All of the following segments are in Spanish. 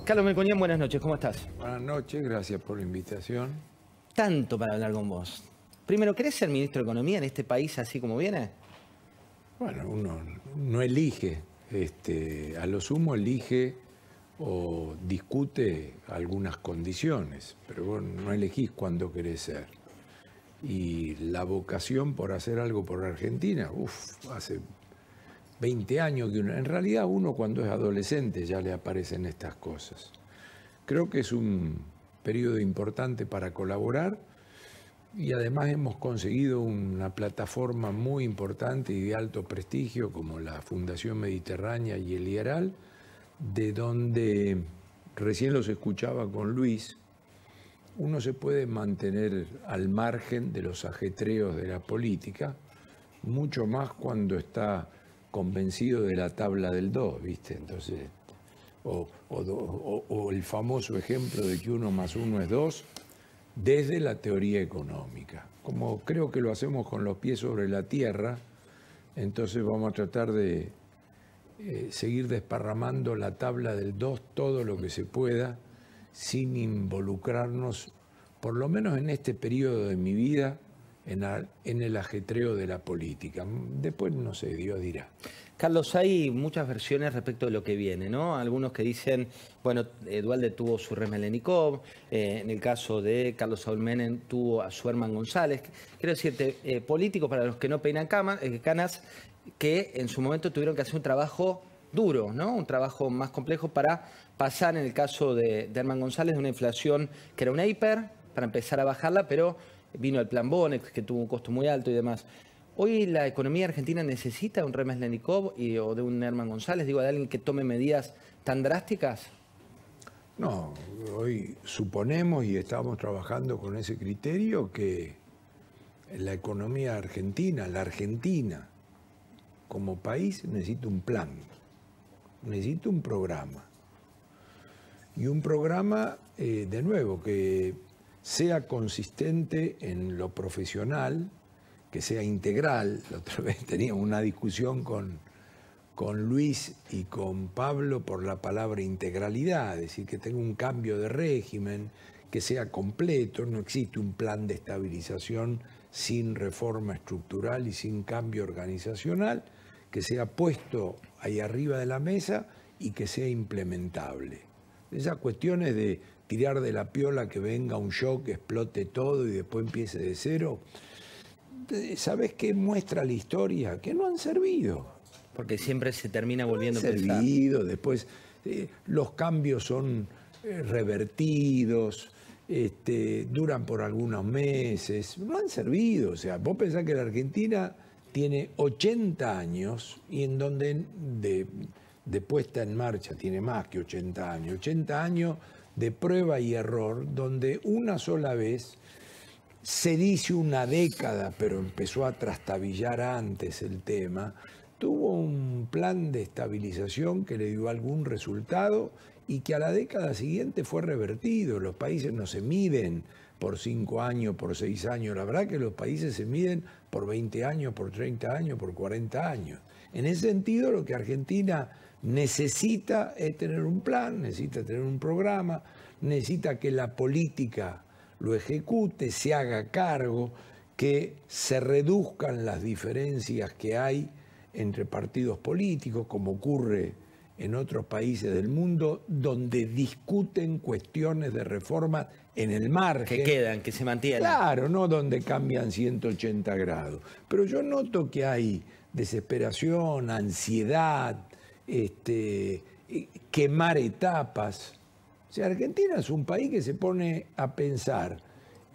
Carlos Melconian, buenas noches, ¿cómo estás? Buenas noches, gracias por la invitación. Tanto para hablar con vos. Primero, ¿querés ser ministro de Economía en este país así como viene? Bueno, uno no elige, a lo sumo elige o discute algunas condiciones, pero vos no elegís cuándo querés ser. Y la vocación por hacer algo por Argentina, hace 20 años que en realidad uno cuando es adolescente ya le aparecen estas cosas. Creo que es un periodo importante para colaborar y además hemos conseguido una plataforma muy importante y de alto prestigio como la Fundación Mediterránea y el IERAL, de donde recién los escuchaba con Luis, uno se puede mantener al margen de los ajetreos de la política, mucho más cuando está convencido de la tabla del 2, ¿viste? Entonces, o el famoso ejemplo de que 1 más 1 es 2, desde la teoría económica. Como creo que lo hacemos con los pies sobre la tierra, entonces vamos a tratar de seguir desparramando la tabla del 2 todo lo que se pueda, sin involucrarnos, por lo menos en este periodo de mi vida, en el ajetreo de la política. Después, no sé, Dios dirá. Carlos, hay muchas versiones respecto de lo que viene, ¿no? Algunos que dicen, bueno, Duhalde tuvo su Remelenikov, en el caso de Carlos Saúl Menem tuvo a su Herman González. Quiero decirte, políticos para los que no peinan canas, que en su momento tuvieron que hacer un trabajo duro, ¿no? Un trabajo más complejo para pasar, en el caso de Herman González, de una inflación que era una hiper, para empezar a bajarla, pero vino el plan Bonex, que tuvo un costo muy alto y demás. ¿Hoy la economía argentina necesita un Remeslenikov o de un Herman González, digo, de alguien que tome medidas tan drásticas? No, hoy suponemos y estamos trabajando con ese criterio que la economía argentina, la Argentina como país necesita un plan, necesita un programa. Y un programa, de nuevo, que sea consistente en lo profesional, que sea integral. La otra vez teníamos una discusión con Luis y con Pablo por la palabra integralidad, es decir, que tenga un cambio de régimen, que sea completo. No existe un plan de estabilización sin reforma estructural y sin cambio organizacional, que sea puesto ahí arriba de la mesa y que sea implementable. Esas cuestiones de tirar de la piola, que venga un shock, explote todo y después empiece de cero, ¿sabes qué muestra la historia? Que no han servido. Porque siempre se termina volviendo a pensar. Servido, después los cambios son revertidos, duran por algunos meses, no han servido. O sea, vos pensás que la Argentina tiene 80 años y en donde de puesta en marcha tiene más que 80 años, 80 años de prueba y error, donde una sola vez se dice una década, pero empezó a trastabillar antes el tema, tuvo un plan de estabilización que le dio algún resultado y que a la década siguiente fue revertido. Los países no se miden por 5 años, por 6 años. La verdad que los países se miden por 20 años, por 30 años, por 40 años. En ese sentido, lo que Argentina necesita es tener un plan, necesita tener un programa, necesita que la política lo ejecute, se haga cargo, que se reduzcan las diferencias que hay entre partidos políticos, como ocurre en otros países del mundo, donde discuten cuestiones de reforma en el margen. Que quedan, que se mantienen. Claro, no donde cambian 180 grados. Pero yo noto que hay desesperación, ansiedad, quemar etapas. O sea, Argentina es un país que se pone a pensar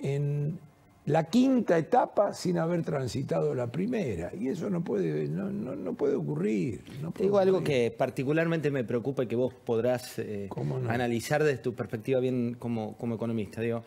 en la quinta etapa sin haber transitado la primera. Y eso no puede ocurrir. Te digo algo que particularmente me preocupa y que vos podrás analizar desde tu perspectiva bien como economista. Digo,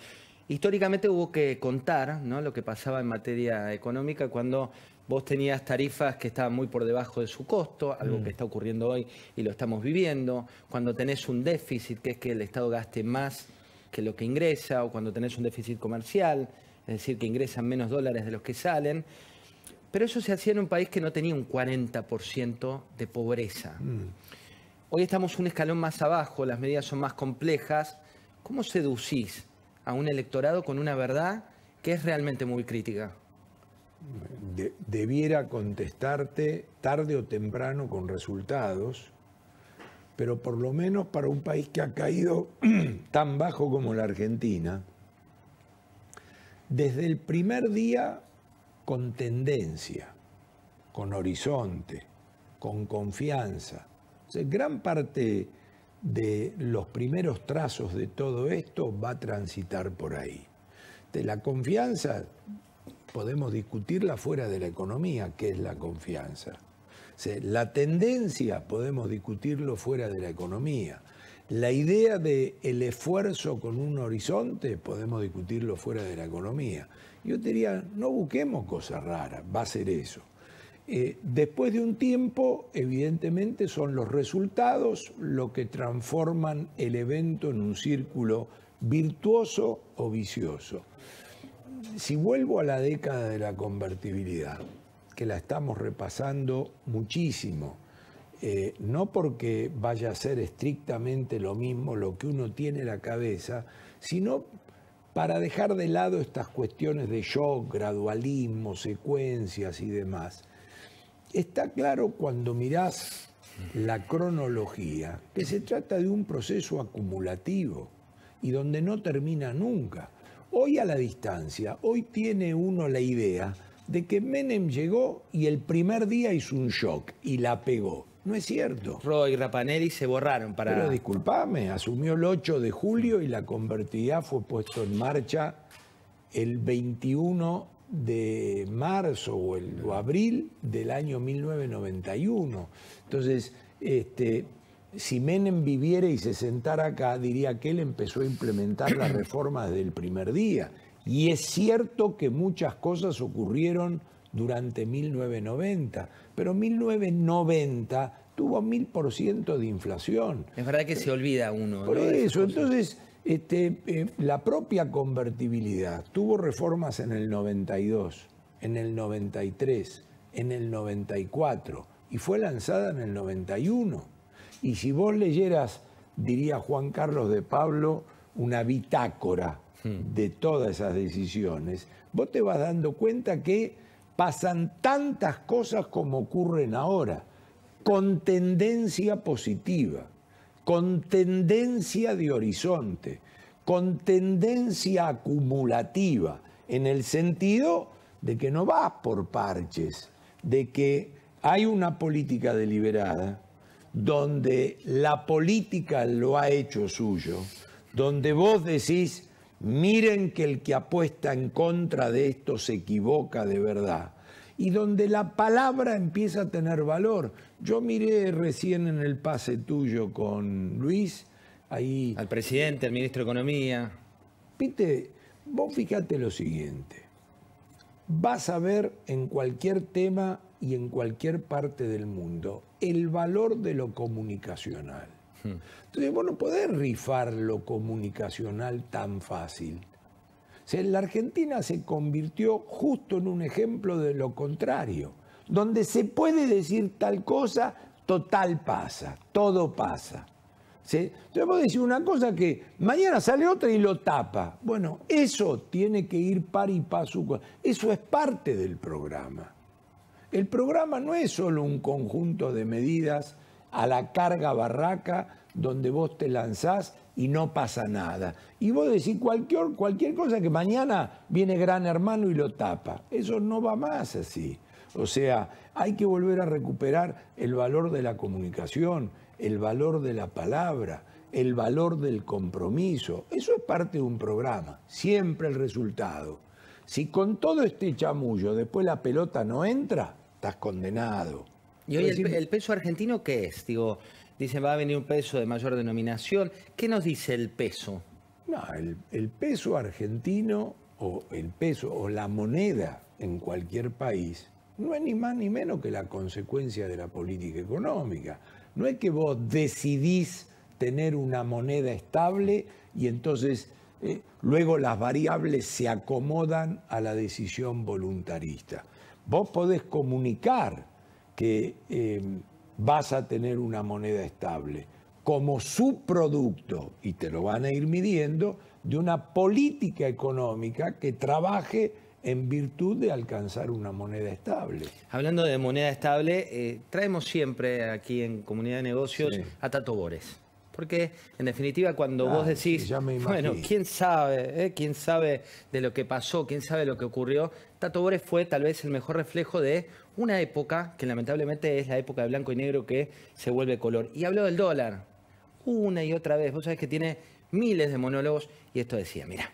históricamente hubo que contar, ¿no?, lo que pasaba en materia económica cuando vos tenías tarifas que estaban muy por debajo de su costo, algo que está ocurriendo hoy y lo estamos viviendo. Cuando tenés un déficit, que es que el Estado gaste más que lo que ingresa, o cuando tenés un déficit comercial, es decir, que ingresan menos dólares de los que salen. Pero eso se hacía en un país que no tenía un 40% de pobreza. Hoy estamos un escalón más abajo, las medidas son más complejas. ¿Cómo seducís a un electorado con una verdad que es realmente muy crítica? Debiera contestarte tarde o temprano con resultados, pero por lo menos para un país que ha caído tan bajo como la Argentina, desde el primer día con tendencia, con horizonte, con confianza. O sea, gran parte de los primeros trazos de todo esto va a transitar por ahí. De la confianza podemos discutirla fuera de la economía, ¿qué es la confianza? O sea, la tendencia podemos discutirlo fuera de la economía. La idea del esfuerzo con un horizonte podemos discutirlo fuera de la economía. Yo diría, no busquemos cosas raras, va a ser eso. Después de un tiempo, evidentemente, son los resultados lo que transforman el evento en un círculo virtuoso o vicioso. Si vuelvo a la década de la convertibilidad, que la estamos repasando muchísimo, no porque vaya a ser estrictamente lo mismo lo que uno tiene en la cabeza, sino para dejar de lado estas cuestiones de shock, gradualismo, secuencias y demás. Está claro cuando mirás la cronología que se trata de un proceso acumulativo y donde no termina nunca. Hoy a la distancia, hoy tiene uno la idea de que Menem llegó y el primer día hizo un shock y la pegó. No es cierto. Roy y Rapanelli se borraron para... Pero disculpame, asumió el 8 de julio y la convertibilidad fue puesto en marcha el 21 de marzo o abril del año 1991. Entonces, si Menem viviera y se sentara acá, diría que él empezó a implementar las reformas desde el primer día. Y es cierto que muchas cosas ocurrieron durante 1990, pero 1990 tuvo 1000% de inflación. Es verdad que se olvida uno. Por ¿no? eso, entonces, la propia convertibilidad tuvo reformas en el 92, en el 93, en el 94 y fue lanzada en el 91. Y si vos leyeras, diría Juan Carlos de Pablo, una bitácora de todas esas decisiones, vos te vas dando cuenta que pasan tantas cosas como ocurren ahora, con tendencia positiva, con tendencia de horizonte, con tendencia acumulativa, en el sentido de que no vas por parches, de que hay una política deliberada, donde la política lo ha hecho suyo, donde vos decís, miren que el que apuesta en contra de esto se equivoca de verdad, y donde la palabra empieza a tener valor. Yo miré recién en el pase tuyo con Luis, ahí... Al presidente, al ministro de Economía. Viste, vos fíjate lo siguiente, vas a ver en cualquier tema y en cualquier parte del mundo el valor de lo comunicacional. Entonces vos no podés rifar lo comunicacional tan fácil. O sea, la Argentina se convirtió justo en un ejemplo de lo contrario, donde se puede decir tal cosa, total pasa, todo pasa. ¿Sí? Entonces vos decís una cosa que mañana sale otra y lo tapa. Bueno, eso tiene que ir par y paso. Eso es parte del programa. El programa no es solo un conjunto de medidas a la carga barraca donde vos te lanzás y no pasa nada. Y vos decís cualquier cosa que mañana viene Gran Hermano y lo tapa. Eso no va más así. O sea, hay que volver a recuperar el valor de la comunicación, el valor de la palabra, el valor del compromiso. Eso es parte de un programa. Siempre el resultado. Si con todo este chamullo después la pelota no entra, estás condenado. ¿Y hoy el peso argentino qué es? Digo, dicen va a venir un peso de mayor denominación. ¿Qué nos dice el peso? No, el peso argentino o el peso o la moneda en cualquier país no es ni más ni menos que la consecuencia de la política económica. No es que vos decidís tener una moneda estable y entonces luego las variables se acomodan a la decisión voluntarista. Vos podés comunicar que vas a tener una moneda estable como subproducto, y te lo van a ir midiendo, de una política económica que trabaje en virtud de alcanzar una moneda estable. Hablando de moneda estable, traemos siempre aquí en Comunidad de Negocios a Tato Bores. Porque, en definitiva, cuando vos decís, bueno, ¿quién sabe? ¿Quién sabe de lo que pasó? ¿Quién sabe lo que ocurrió? Tato Bores fue tal vez el mejor reflejo de una época que lamentablemente es la época de blanco y negro que se vuelve color. Y habló del dólar una y otra vez. Vos sabés que tiene miles de monólogos y esto decía, mira.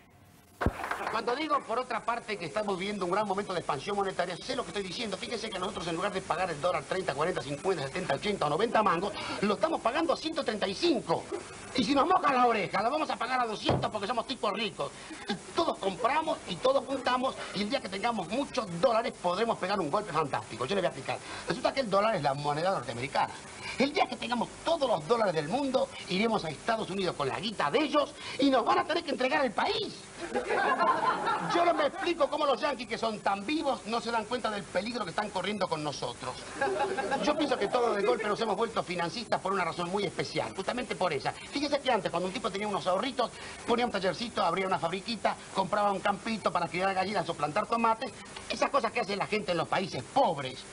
Cuando digo, por otra parte, que estamos viviendo un gran momento de expansión monetaria, sé lo que estoy diciendo. Fíjense que nosotros, en lugar de pagar el dólar 30, 40, 50, 70, 80 o 90 mangos, lo estamos pagando a 135. Y si nos mojan la oreja, lo vamos a pagar a 200 porque somos tipos ricos. Y todos compramos y todos juntamos, y el día que tengamos muchos dólares podremos pegar un golpe fantástico. Yo les voy a explicar. Resulta que el dólar es la moneda norteamericana. El día que tengamos todos los dólares del mundo, iremos a Estados Unidos con la guita de ellos y nos van a tener que entregar el país. Yo no me explico cómo los yanquis, que son tan vivos, no se dan cuenta del peligro que están corriendo con nosotros. Yo pienso que todos de golpe nos hemos vuelto financistas por una razón muy especial, justamente por esa. Fíjese que antes, cuando un tipo tenía unos ahorritos, ponía un tallercito, abría una fabriquita, compraba un campito para criar gallinas o plantar tomates, esas cosas que hace la gente en los países pobres.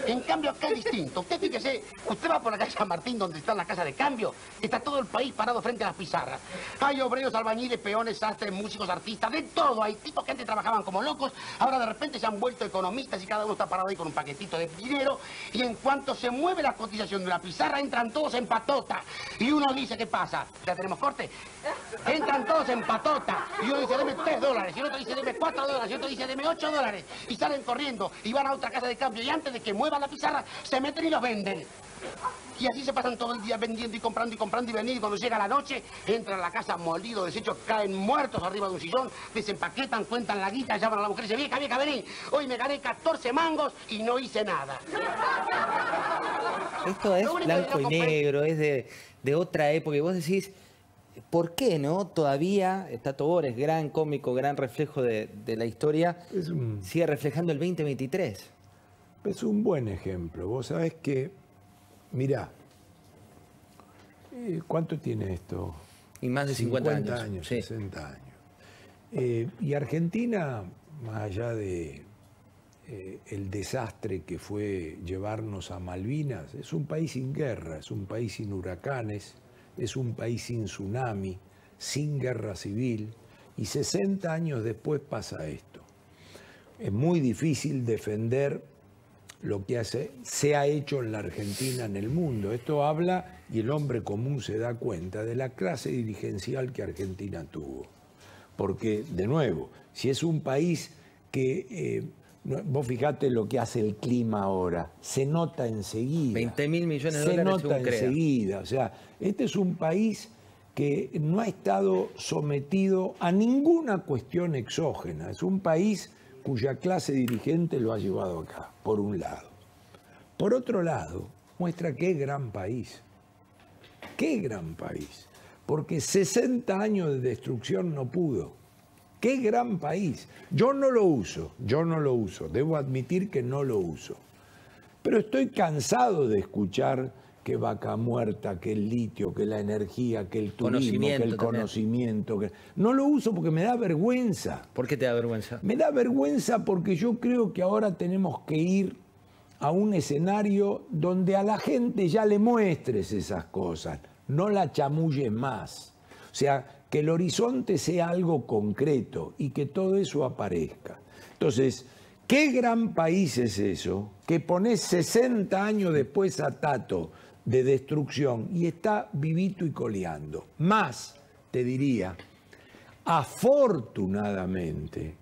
En cambio, acá es distinto. Usted fíjese, usted va por la calle San Martín, donde está la casa de cambio, está todo el país parado frente a las pizarras. Hay obreros, albañiles, peones, sastres, músicos, artistas, de todo. Hay tipos que antes trabajaban como locos, ahora de repente se han vuelto economistas y cada uno está parado ahí con un paquetito de dinero. Y en cuanto se mueve la cotización de una pizarra, entran todos en patota. Y uno dice, ¿qué pasa? ¿Ya tenemos corte? Entran todos en patota. Y uno dice, deme $3. Y el otro dice, deme $4. Y el otro dice, deme $8. Y salen corriendo y van a otra casa de cambio. Y antes de que muevan la pizarra, se meten y los venden. Y así se pasan todo el día vendiendo y comprando y vendiendo. Y cuando llega la noche, entran a la casa molidos, deshechos, caen muertos arriba de un sillón, desempaquetan, cuentan la guita, llaman a la mujer y dicen, vieja, vieja, vení, hoy me gané 14 mangos y no hice nada. Esto es blanco y negro, es de otra época. Y vos decís, ¿por qué no? Todavía Tato Bores, gran cómico, gran reflejo de la historia, sigue reflejando el 2023. Es un buen ejemplo. Vos sabés que, mirá, ¿cuánto tiene esto? Y más de 50 años, sí. 60 años. Y Argentina, más allá de el desastre que fue llevarnos a Malvinas, es un país sin guerra, es un país sin huracanes, es un país sin tsunami, sin guerra civil, y 60 años después pasa esto. Es muy difícil defender lo que se ha hecho en la Argentina, en el mundo. Esto habla, y el hombre común se da cuenta, de la clase dirigencial que Argentina tuvo. Porque, de nuevo, si es un país que, vos fijate lo que hace el clima ahora, se nota enseguida. 20.000 millones de dólares. Se nota enseguida. O sea, este es un país que no ha estado sometido a ninguna cuestión exógena. Es un país cuya clase dirigente lo ha llevado acá, por un lado. Por otro lado, muestra qué gran país. Qué gran país. Porque 60 años de destrucción no pudo. Qué gran país. Yo no lo uso. Debo admitir que no lo uso. Pero estoy cansado de escuchar que Vaca Muerta, que el litio, que la energía, que el turismo, que el conocimiento. No lo uso porque me da vergüenza. ¿Por qué te da vergüenza? Me da vergüenza porque yo creo que ahora tenemos que ir a un escenario donde a la gente ya le muestres esas cosas, no la chamulles más. O sea, que el horizonte sea algo concreto y que todo eso aparezca. Entonces, ¿qué gran país es eso? Que pones 60 años después a Tato de destrucción y está vivito y coleando. Más, te diría, afortunadamente,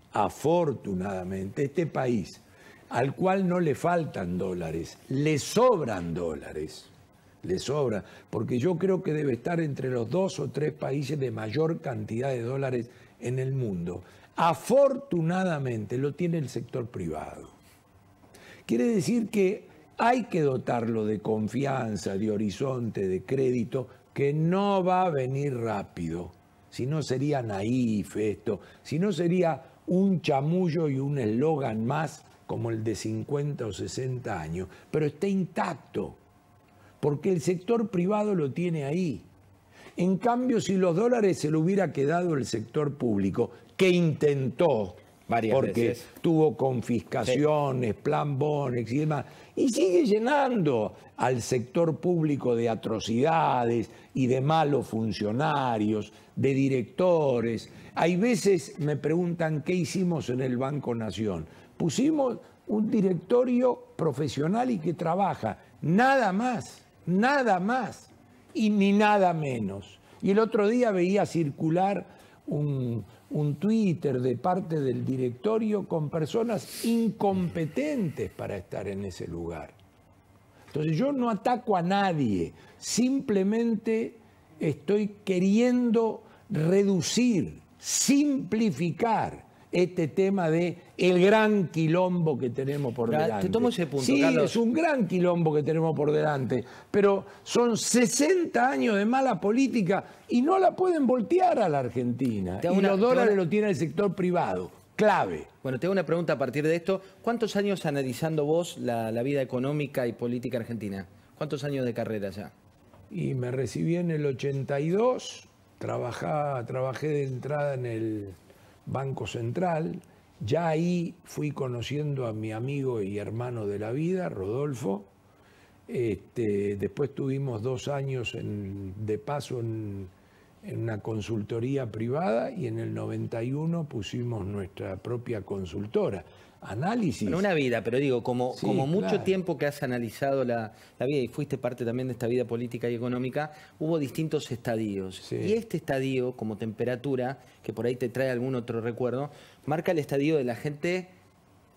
este país, al cual no le faltan dólares, le sobran dólares, porque yo creo que debe estar entre los 2 o 3 países de mayor cantidad de dólares en el mundo. Afortunadamente lo tiene el sector privado. Quiere decir que hay que dotarlo de confianza, de horizonte, de crédito, que no va a venir rápido. Si no sería naif esto, si no sería un chamullo y un eslogan más como el de 50 o 60 años, pero está intacto. porque el sector privado lo tiene ahí. En cambio, si los dólares se lo hubiera quedado el sector público, que intentó, varias porque veces tuvo confiscaciones, plan Bonex y demás, y sigue llenando al sector público de atrocidades y de malos funcionarios, de directores. Hay veces me preguntan qué hicimos en el Banco Nación. Pusimos un directorio profesional y que trabaja, nada más y ni nada menos. Y el otro día veía circular un Twitter de parte del directorio con personas incompetentes para estar en ese lugar. Entonces yo no ataco a nadie, simplemente estoy queriendo reducir, simplificar este tema de el gran quilombo que tenemos por delante. Te tomo ese punto, sí, Carlos. es un gran quilombo que tenemos por delante, pero son 60 años de mala política y no la pueden voltear a la Argentina. Y los dólares lo tiene el sector privado, clave. Bueno, te hago una pregunta a partir de esto. ¿Cuántos años analizando vos la vida económica y política argentina? ¿Cuántos años de carrera ya? Y me recibí en el 82, trabajé de entrada en el Banco Central, ya ahí fui conociendo a mi amigo y hermano de la vida, Rodolfo. Después tuvimos 2 años de paso en una consultoría privada y en el 91 pusimos nuestra propia consultora. Análisis. Bueno, una vida, pero digo, como mucho claro. tiempo que has analizado la vida y fuiste parte también de esta vida política y económica, hubo distintos estadios. Sí. Y este estadio, como temperatura, que por ahí te trae algún otro recuerdo, marca el estadio de la gente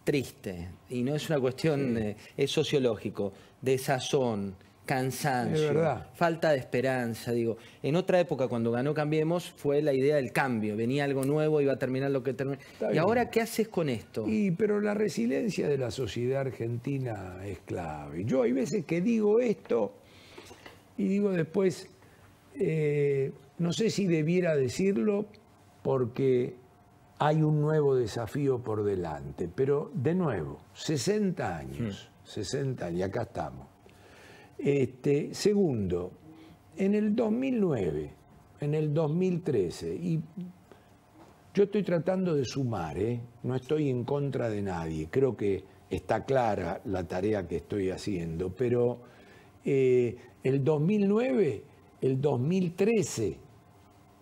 triste. Y no es una cuestión, es sociológico, desazón, cansancio, falta de esperanza. Digo, en otra época, cuando ganó Cambiemos, fue la idea del cambio. Venía algo nuevo, iba a terminar lo que terminó. ¿Y ahora qué haces con esto? Pero la resiliencia de la sociedad argentina es clave. Yo hay veces que digo esto y digo después, no sé si debiera decirlo porque hay un nuevo desafío por delante. Pero de nuevo, 60 años, 60 años, y acá estamos. Segundo, en el 2009, en el 2013, y yo estoy tratando de sumar, no estoy en contra de nadie, creo que está clara la tarea que estoy haciendo, pero el 2009, el 2013,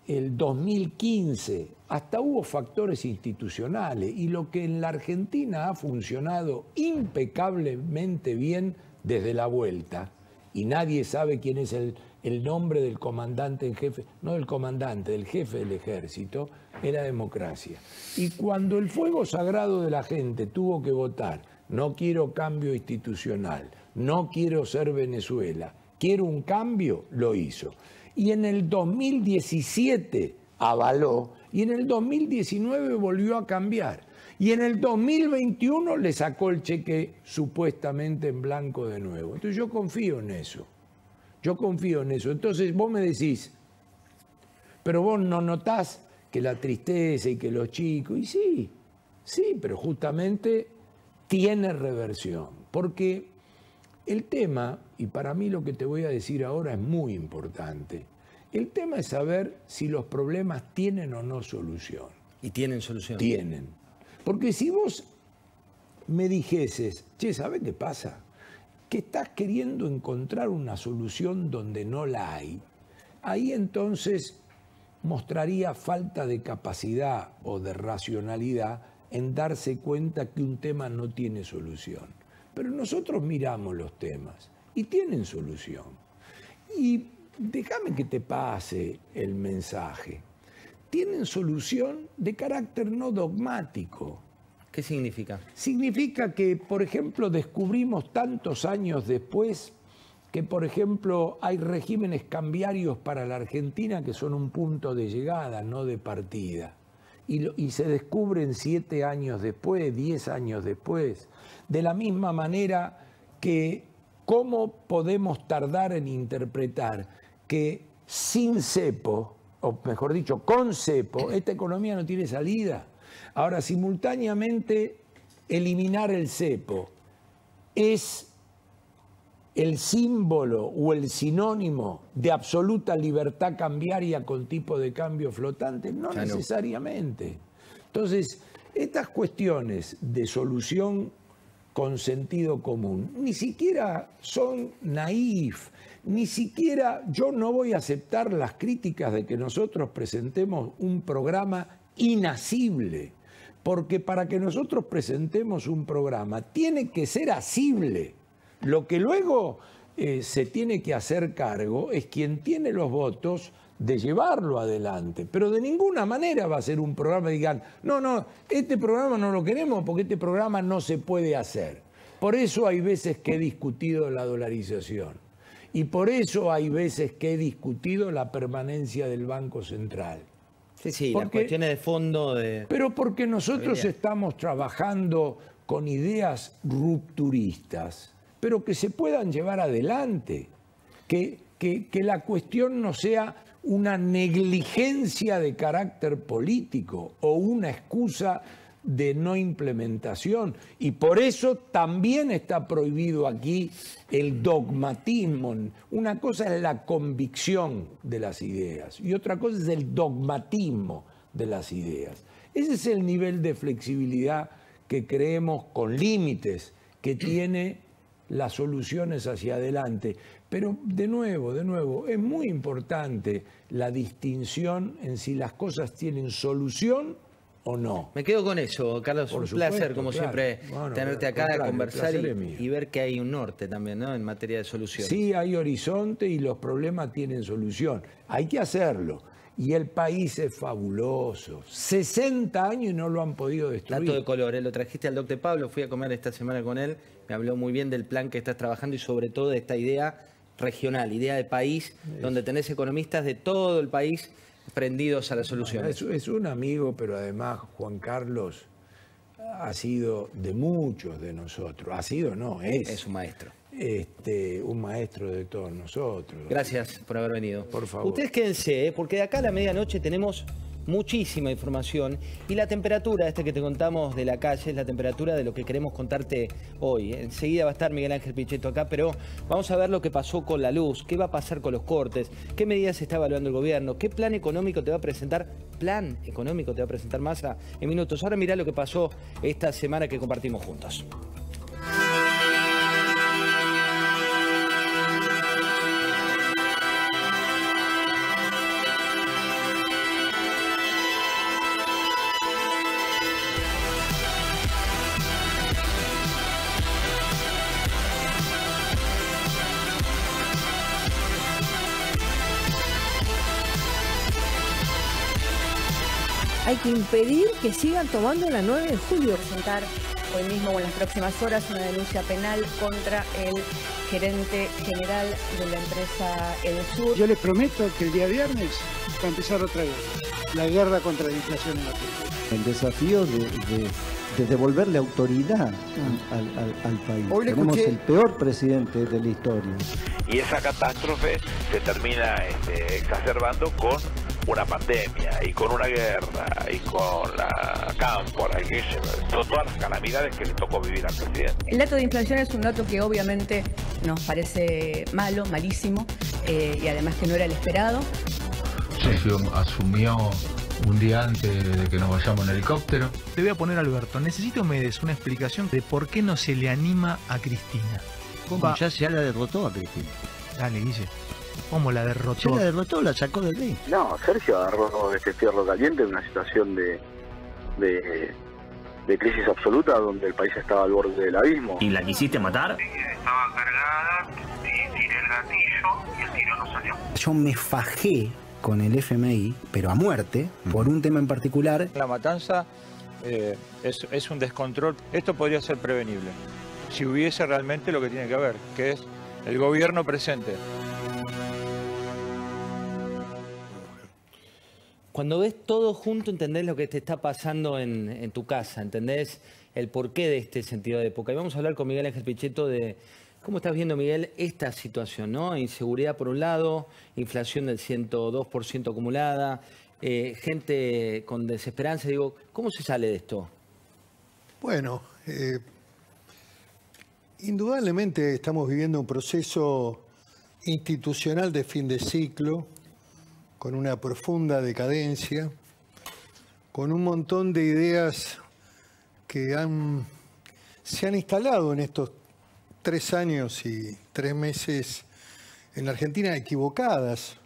el 2015, hasta hubo factores institucionales, y lo que en la Argentina ha funcionado impecablemente bien desde la vuelta, y nadie sabe quién es el nombre del comandante en jefe, no del comandante, del jefe del ejército, es la democracia. Y cuando el fuego sagrado de la gente tuvo que votar, no quiero cambio institucional, no quiero ser Venezuela, quiero un cambio, lo hizo. Y en el 2017 avaló, y en el 2019 volvió a cambiar. Y en el 2021 le sacó el cheque supuestamente en blanco de nuevo. Entonces yo confío en eso. Entonces vos me decís, pero vos no notás que la tristeza y que los chicos... Y sí, pero justamente tiene reversión. Porque el tema, y para mí lo que te voy a decir ahora es muy importante, el tema es saber si los problemas tienen o no solución. ¿Y tienen solución? Tienen. Porque si vos me dijeses, che, ¿sabés qué pasa? Que estás queriendo encontrar una solución donde no la hay. Ahí entonces mostraría falta de capacidad o de racionalidad en darse cuenta que un tema no tiene solución. Pero nosotros miramos los temas y tienen solución. Y déjame que te pase el mensaje. Tienen solución de carácter no dogmático. ¿Qué significa? Significa que, por ejemplo, descubrimos tantos años después que, por ejemplo, hay regímenes cambiarios para la Argentina que son un punto de llegada, no de partida. Y se descubren 7 años después, 10 años después. De la misma manera que cómo podemos tardar en interpretar que sin cepo, o mejor dicho, con cepo, esta economía no tiene salida. Ahora, simultáneamente, eliminar el cepo es el símbolo o el sinónimo de absoluta libertad cambiaria con tipo de cambio flotante? No necesariamente. Entonces, estas cuestiones de solución con sentido común ni siquiera son naif, ni siquiera yo no voy a aceptar las críticas de que nosotros presentemos un programa inasible, porque para que nosotros presentemos un programa tiene que ser asible. Lo que luego se tiene que hacer cargo es quien tiene los votos de llevarlo adelante, pero de ninguna manera va a ser un programa que digan, no, este programa no lo queremos porque este programa no se puede hacer. Por eso hay veces que he discutido la dolarización y por eso hay veces que he discutido la permanencia del Banco Central. Sí, las cuestiones de fondo Pero porque nosotros estamos trabajando con ideas rupturistas, pero que se puedan llevar adelante, que la cuestión no sea una negligencia de carácter político o una excusa de no implementación. Y por eso también está prohibido aquí el dogmatismo. Una cosa es la convicción de las ideas y otra cosa es el dogmatismo de las ideas. Ese es el nivel de flexibilidad que creemos con límites que tiene las soluciones hacia adelante. Pero de nuevo, es muy importante la distinción en si las cosas tienen solución o no. Me quedo con eso, Carlos. Un placer, como siempre, tenerte acá, conversar y ver que hay un norte también, ¿no?, en materia de solución. Sí, hay horizonte y los problemas tienen solución. Hay que hacerlo. Y el país es fabuloso. 60 años y no lo han podido destruir. Dato de color, lo trajiste al doctor Pablo, fui a comer esta semana con él, me habló muy bien del plan que estás trabajando y sobre todo de esta idea regional, idea de país, donde tenés economistas de todo el país prendidos a la solución. Es un amigo, pero además Juan Carlos ha sido de muchos de nosotros. Ha sido, no, es. Es un maestro. Un maestro de todos nosotros. Gracias por haber venido. Por favor. Ustedes quédense, porque de acá a la medianoche tenemos muchísima información y la temperatura, que te contamos de la calle, es la temperatura de lo que queremos contarte hoy. Enseguida va a estar Miguel Ángel Pichetto acá, pero vamos a ver lo que pasó con la luz, qué va a pasar con los cortes, qué medidas está evaluando el gobierno, qué plan económico te va a presentar Massa en minutos. Ahora mirá lo que pasó esta semana que compartimos juntos. Hay que impedir que sigan tomando la 9 de julio. Presentar hoy mismo o en las próximas horas una denuncia penal contra el gerente general de la empresa Edesur. Yo les prometo que el día viernes va a empezar otra vez la guerra contra la inflación en la Argentina. El desafío de devolverle autoridad al país. Hoy tenemos el peor presidente de la historia. Y esa catástrofe se termina exacerbando con una pandemia y con una guerra y con la cámpora, que son todas las calamidades que le tocó vivir al presidente. El dato de inflación es un dato que obviamente nos parece malo, malísimo, y además que no era el esperado. Sergio asumió un día antes de que nos vayamos en helicóptero. Te voy a poner, Alberto, necesito que me des una explicación de por qué no se le anima a Cristina. ¿Cómo? Ya la derrotó a Cristina. Dale, Guille. ¿Cómo la derrotó? Ya la derrotó, la sacó del ring. No, Sergio agarró este fierro caliente en una situación de crisis absoluta donde el país estaba al borde del abismo. ¿Y la quisiste matar? Estaba cargada, tiré el gatillo y el tiro no salió. Yo me fajé con el FMI, pero a muerte, por un tema en particular. La matanza es un descontrol. Esto podría ser prevenible si hubiese realmente lo que tiene que haber, que es el gobierno presente. Cuando ves todo junto, entendés lo que te está pasando en tu casa, entendés el porqué de este sentido de época. Y vamos a hablar con Miguel Ángel Pichetto de cómo estás viendo, Miguel, esta situación, ¿no? Inseguridad por un lado, inflación del 102% acumulada, gente con desesperanza. Digo, ¿cómo se sale de esto? Bueno, Indudablemente estamos viviendo un proceso institucional de fin de ciclo, con una profunda decadencia, con un montón de ideas que se han instalado en estos 3 años y 3 meses en la Argentina equivocadas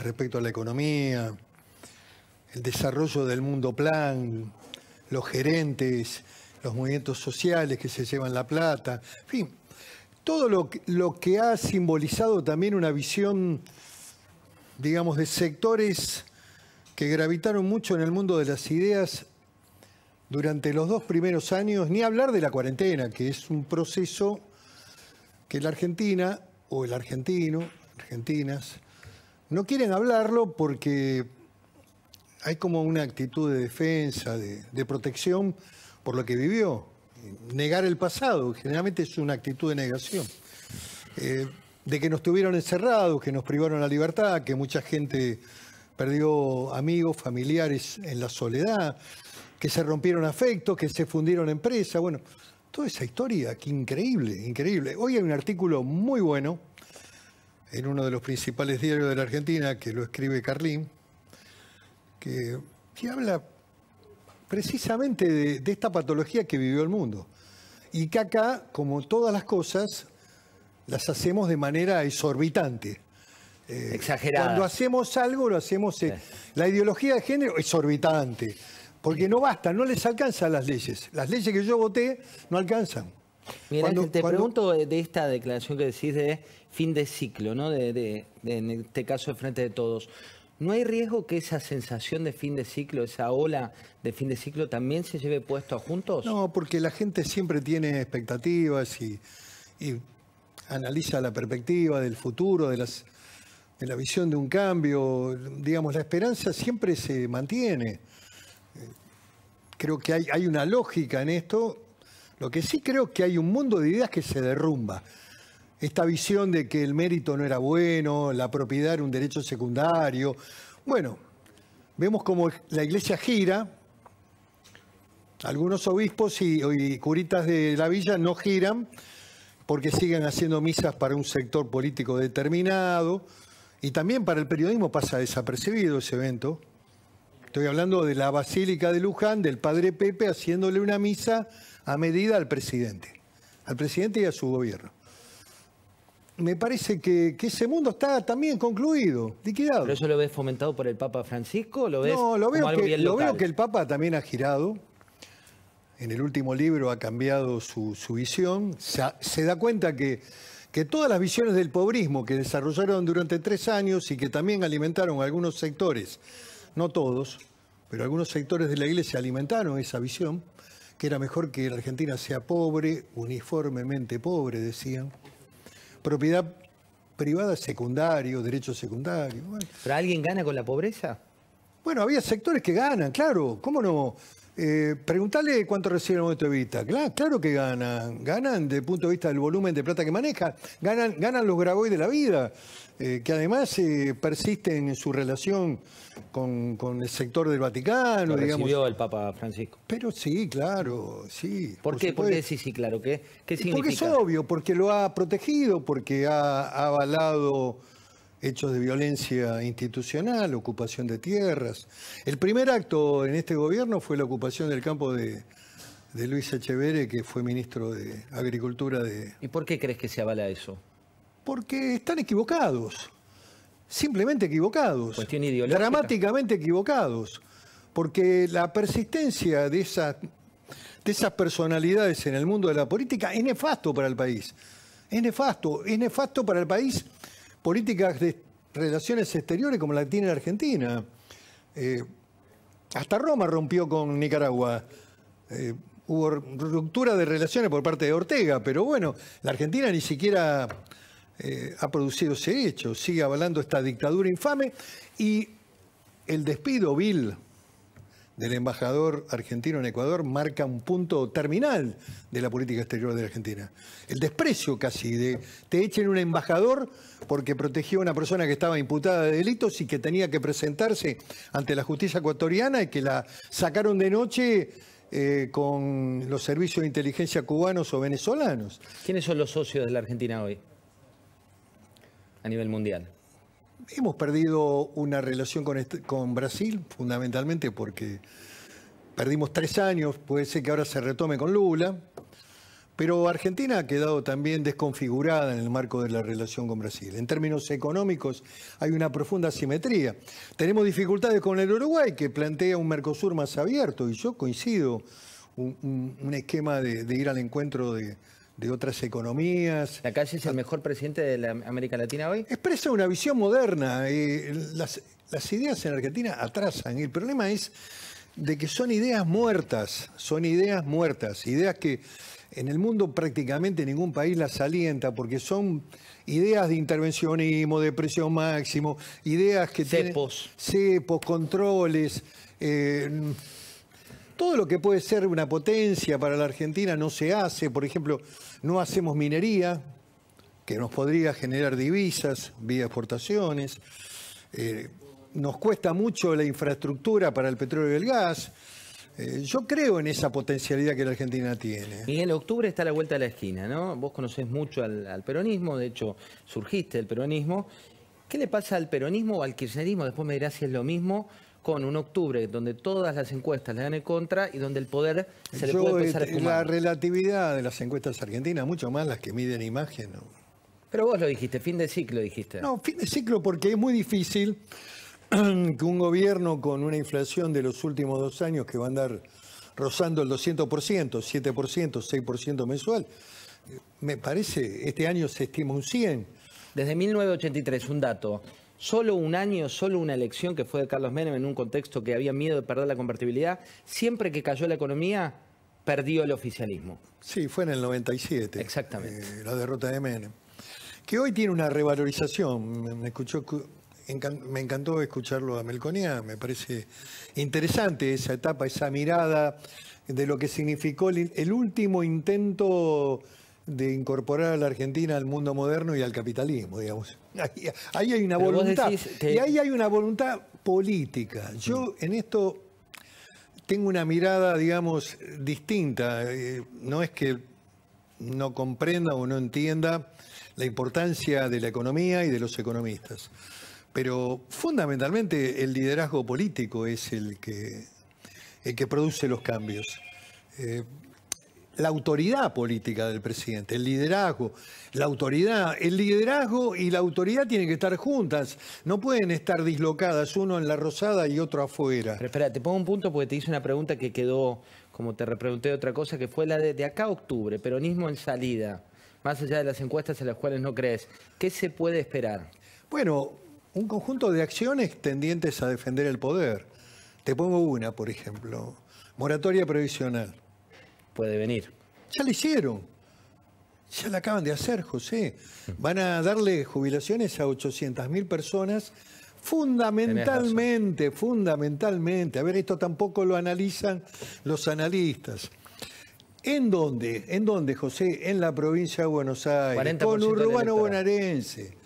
respecto a la economía, el desarrollo del mundo plan, los gerentes, los movimientos sociales que se llevan la plata, en fin, todo lo que ha simbolizado también una visión, digamos, de sectores que gravitaron mucho en el mundo de las ideas durante los 2 primeros años, ni hablar de la cuarentena, que es un proceso que la Argentina o el argentino, argentinas, no quieren hablarlo porque hay como una actitud de defensa, de protección por lo que vivió. Negar el pasado, generalmente es una actitud de negación. De que nos tuvieron encerrados, que nos privaron la libertad, que mucha gente perdió amigos, familiares en la soledad, que se rompieron afectos, que se fundieron empresas. Bueno, toda esa historia, que increíble, increíble. Hoy hay un artículo muy bueno en uno de los principales diarios de la Argentina, que lo escribe Carlín, que habla precisamente de esta patología que vivió el mundo. Y que acá, como todas las cosas, las hacemos de manera exorbitante. Exagerada. Cuando hacemos algo, lo hacemos... La ideología de género, exorbitante. Porque no basta, no les alcanzan las leyes. Las leyes que yo voté no alcanzan. Mira, te pregunto de esta declaración que decís de fin de ciclo, ¿no? En este caso, de Frente de Todos. ¿No hay riesgo que esa sensación de fin de ciclo, esa ola de fin de ciclo, también se lleve puesto a Juntos? No, porque la gente siempre tiene expectativas y analiza la perspectiva del futuro, de la visión de un cambio. Digamos, la esperanza siempre se mantiene. Creo que hay una lógica en esto. Lo que sí creo que hay un mundo de ideas que se derrumba. Esta visión de que el mérito no era bueno, la propiedad era un derecho secundario. Bueno, vemos como la Iglesia gira, algunos obispos y curitas de la villa no giran porque siguen haciendo misas para un sector político determinado, y también para el periodismo pasa desapercibido ese evento. Estoy hablando de la Basílica de Luján, del Padre Pepe haciéndole una misa a medida al presidente y a su gobierno. Me parece que ese mundo está también concluido, liquidado. ¿Pero eso lo ves fomentado por el Papa Francisco? ¿Lo ves no, lo como algo bien local? Veo que el Papa también ha girado. En el último libro ha cambiado su visión. Se da cuenta que todas las visiones del pobrismo que desarrollaron durante 3 años y que también alimentaron algunos sectores, no todos, pero algunos sectores de la Iglesia alimentaron esa visión, que era mejor que la Argentina sea pobre, uniformemente pobre, decían. Propiedad privada secundario, derechos secundarios. Bueno. ¿Pero alguien gana con la pobreza? Bueno, había sectores que ganan, claro, ¿cómo no? Preguntale cuánto recibe el Movimiento Evita. Claro que ganan. Ganan desde el punto de vista del volumen de plata que maneja. Ganan los Grabois de la vida, que además persisten en su relación con el sector del Vaticano. Lo digamos. Recibió el Papa Francisco. Pero sí, claro, sí. ¿Por qué? ¿Por qué sí, claro? ¿Qué significa? Porque es obvio, porque lo ha protegido, porque ha avalado hechos de violencia institucional, ocupación de tierras. El primer acto en este gobierno fue la ocupación del campo de Luis Echeverre, que fue ministro de Agricultura de... ¿Y por qué crees que se avala eso? Porque están equivocados, simplemente equivocados. ¿Cuestión ideológica? Dramáticamente equivocados. Porque la persistencia de esas personalidades en el mundo de la política es nefasto para el país. Es nefasto para el país. Políticas de relaciones exteriores como la que tiene la Argentina. Hasta Roma rompió con Nicaragua. Hubo ruptura de relaciones por parte de Ortega, pero bueno, la Argentina ni siquiera ha producido ese hecho. Sigue avalando esta dictadura infame y el despido vil del embajador argentino en Ecuador marca un punto terminal de la política exterior de la Argentina. El desprecio casi de te echen un embajador porque protegió a una persona que estaba imputada de delitos y que tenía que presentarse ante la justicia ecuatoriana y que la sacaron de noche con los servicios de inteligencia cubanos o venezolanos. ¿Quiénes son los socios de la Argentina hoy a nivel mundial? Hemos perdido una relación con Brasil, fundamentalmente porque perdimos 3 años, puede ser que ahora se retome con Lula, pero Argentina ha quedado también desconfigurada en el marco de la relación con Brasil. En términos económicos hay una profunda asimetría. Tenemos dificultades con el Uruguay, que plantea un Mercosur más abierto, y yo coincido, un esquema de ir al encuentro de otras economías. ¿La Calle es el mejor presidente de la América Latina hoy? Expresa una visión moderna. Las ideas en Argentina atrasan. El problema es de que son ideas muertas, ideas que en el mundo prácticamente ningún país las alienta, porque son ideas de intervencionismo, de presión máximo, ideas que cepos, controles. Todo lo que puede ser una potencia para la Argentina no se hace. Por ejemplo, no hacemos minería, que nos podría generar divisas vía exportaciones. Nos cuesta mucho la infraestructura para el petróleo y el gas. Yo creo en esa potencialidad que la Argentina tiene. Miguel, octubre está a la vuelta de la esquina, ¿no? Vos conocés mucho al peronismo, de hecho surgiste del peronismo. ¿Qué le pasa al peronismo o al kirchnerismo? Después me dirás si es lo mismo, con un octubre donde todas las encuestas le dan en contra y donde el poder se le puede empezar a esfumar. La relatividad de las encuestas argentinas, mucho más las que miden imagen, ¿no? Pero vos lo dijiste, fin de ciclo dijiste. No, fin de ciclo porque es muy difícil que un gobierno con una inflación de los últimos 2 años que va a andar rozando el 200%, 7%, 6% mensual, me parece, este año se estima un 100%. Desde 1983, un dato, solo un año, solo una elección que fue de Carlos Menem en un contexto que había miedo de perder la convertibilidad, siempre que cayó la economía, perdió el oficialismo. Sí, fue en el 97. Exactamente. La derrota de Menem. Que hoy tiene una revalorización. Me encantó escucharlo a Melconian, me parece interesante esa etapa, esa mirada de lo que significó el último intento de incorporar a la Argentina al mundo moderno y al capitalismo, digamos. Ahí hay una voluntad, y ahí hay una voluntad política. Yo en esto tengo una mirada, digamos, distinta. No es que no comprenda o no entienda la importancia de la economía y de los economistas. Pero fundamentalmente el liderazgo político es el que produce los cambios. La autoridad política del presidente, el liderazgo, la autoridad, el liderazgo y la autoridad tienen que estar juntas, no pueden estar dislocadas, uno en la Rosada y otro afuera. Pero espera, te pongo un punto porque te hice una pregunta que quedó, como te repregunté otra cosa, que fue la de acá a octubre, peronismo en salida, más allá de las encuestas en las cuales no crees. ¿Qué se puede esperar? Bueno, un conjunto de acciones tendientes a defender el poder. Te pongo una, por ejemplo, moratoria previsional. Puede venir. Ya la hicieron. Ya la acaban de hacer, José. Van a darle jubilaciones a 800.000 personas fundamentalmente. A ver, esto tampoco lo analizan los analistas. ¿En dónde? ¿En dónde, José? En la provincia de Buenos Aires, con Urbano Bonaerense.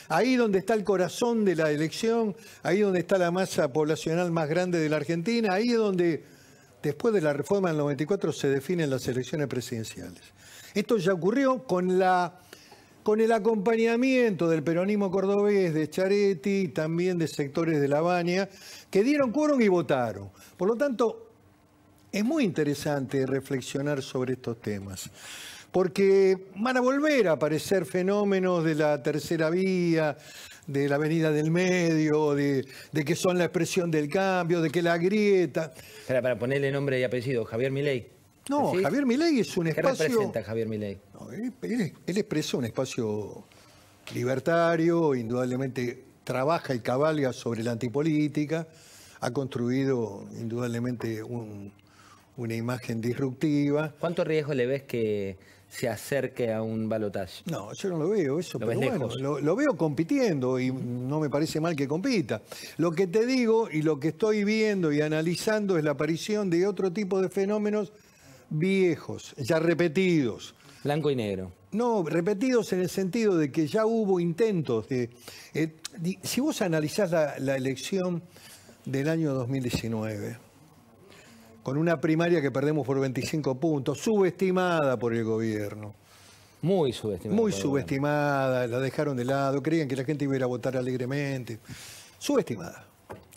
Ahí donde está el corazón de la elección, ahí donde está la masa poblacional más grande de la Argentina, ahí es donde, después de la reforma del 94, se definen las elecciones presidenciales. Esto ya ocurrió con el acompañamiento del peronismo cordobés, de Schiaretti, también de sectores de La Baña, que dieron quórum y votaron. Por lo tanto, es muy interesante reflexionar sobre estos temas, porque van a volver a aparecer fenómenos de la tercera vía, de la avenida del medio, de que son la expresión del cambio, de que la grieta... Para ponerle nombre y apellido, Javier Milei. No, ¿sí? Javier Milei es un espacio... ¿Qué representa Javier Milei? No, él expresa un espacio libertario, indudablemente trabaja y cabalga sobre la antipolítica, ha construido indudablemente una imagen disruptiva. ¿Cuánto riesgo le ves que se acerque a un balotaje? No, yo no lo veo eso, pero bueno, lo veo compitiendo y no me parece mal que compita. Lo que te digo y lo que estoy viendo y analizando es la aparición de otro tipo de fenómenos viejos, ya repetidos. Blanco y negro. No, repetidos en el sentido de que ya hubo intentos de... si vos analizás la elección del año 2019, con una primaria que perdemos por 25 puntos, subestimada por el gobierno. Muy subestimada. Muy subestimada, la dejaron de lado, creían que la gente iba a ir a votar alegremente. Subestimada,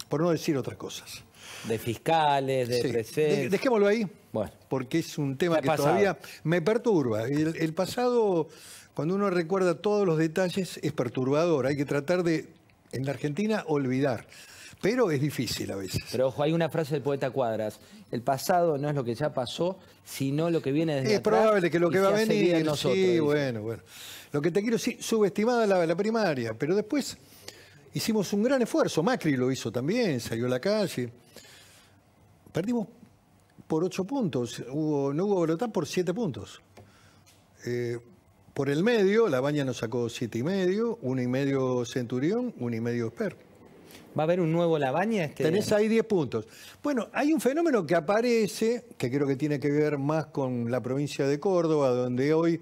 por no decir otras cosas. De fiscales, de presentes. Dejémoslo ahí, bueno, porque es un tema que todavía me perturba. El pasado, cuando uno recuerda todos los detalles, es perturbador. Hay que tratar de, en la Argentina, olvidar. Pero es difícil a veces. Pero ojo, hay una frase del poeta Cuadras: el pasado no es lo que ya pasó, sino lo que viene desde atrás. Es probable que lo que va a venir, nosotros, sí, bueno. Lo que te quiero decir, subestimada la primaria, pero después hicimos un gran esfuerzo. Macri lo hizo también, salió a la calle. Perdimos por 8 puntos, no hubo bolotá por 7 puntos. Por el medio, La Baña nos sacó 7,5, 1,5 Centurión, 1,5 Esper. ¿Va a haber un nuevo La Baña? Tenés ahí 10 puntos. Bueno, hay un fenómeno que aparece, que creo que tiene que ver más con la provincia de Córdoba, donde hoy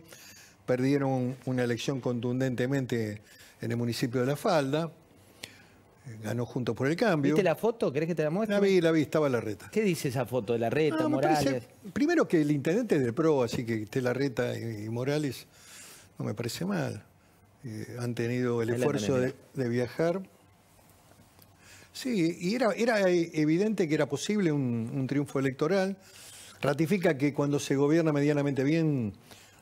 perdieron una elección contundentemente en el municipio de La Falda. Ganó Juntos por el Cambio. ¿Viste la foto? ¿Querés que te la muestre? La vi, estaba Larreta. ¿Qué dice esa foto de Larreta, Morales? Primero que el intendente es del PRO, así que esté Larreta y Morales no me parece mal. Han tenido el esfuerzo de viajar. Sí, y era evidente que era posible un triunfo electoral. Ratifica que cuando se gobierna medianamente bien,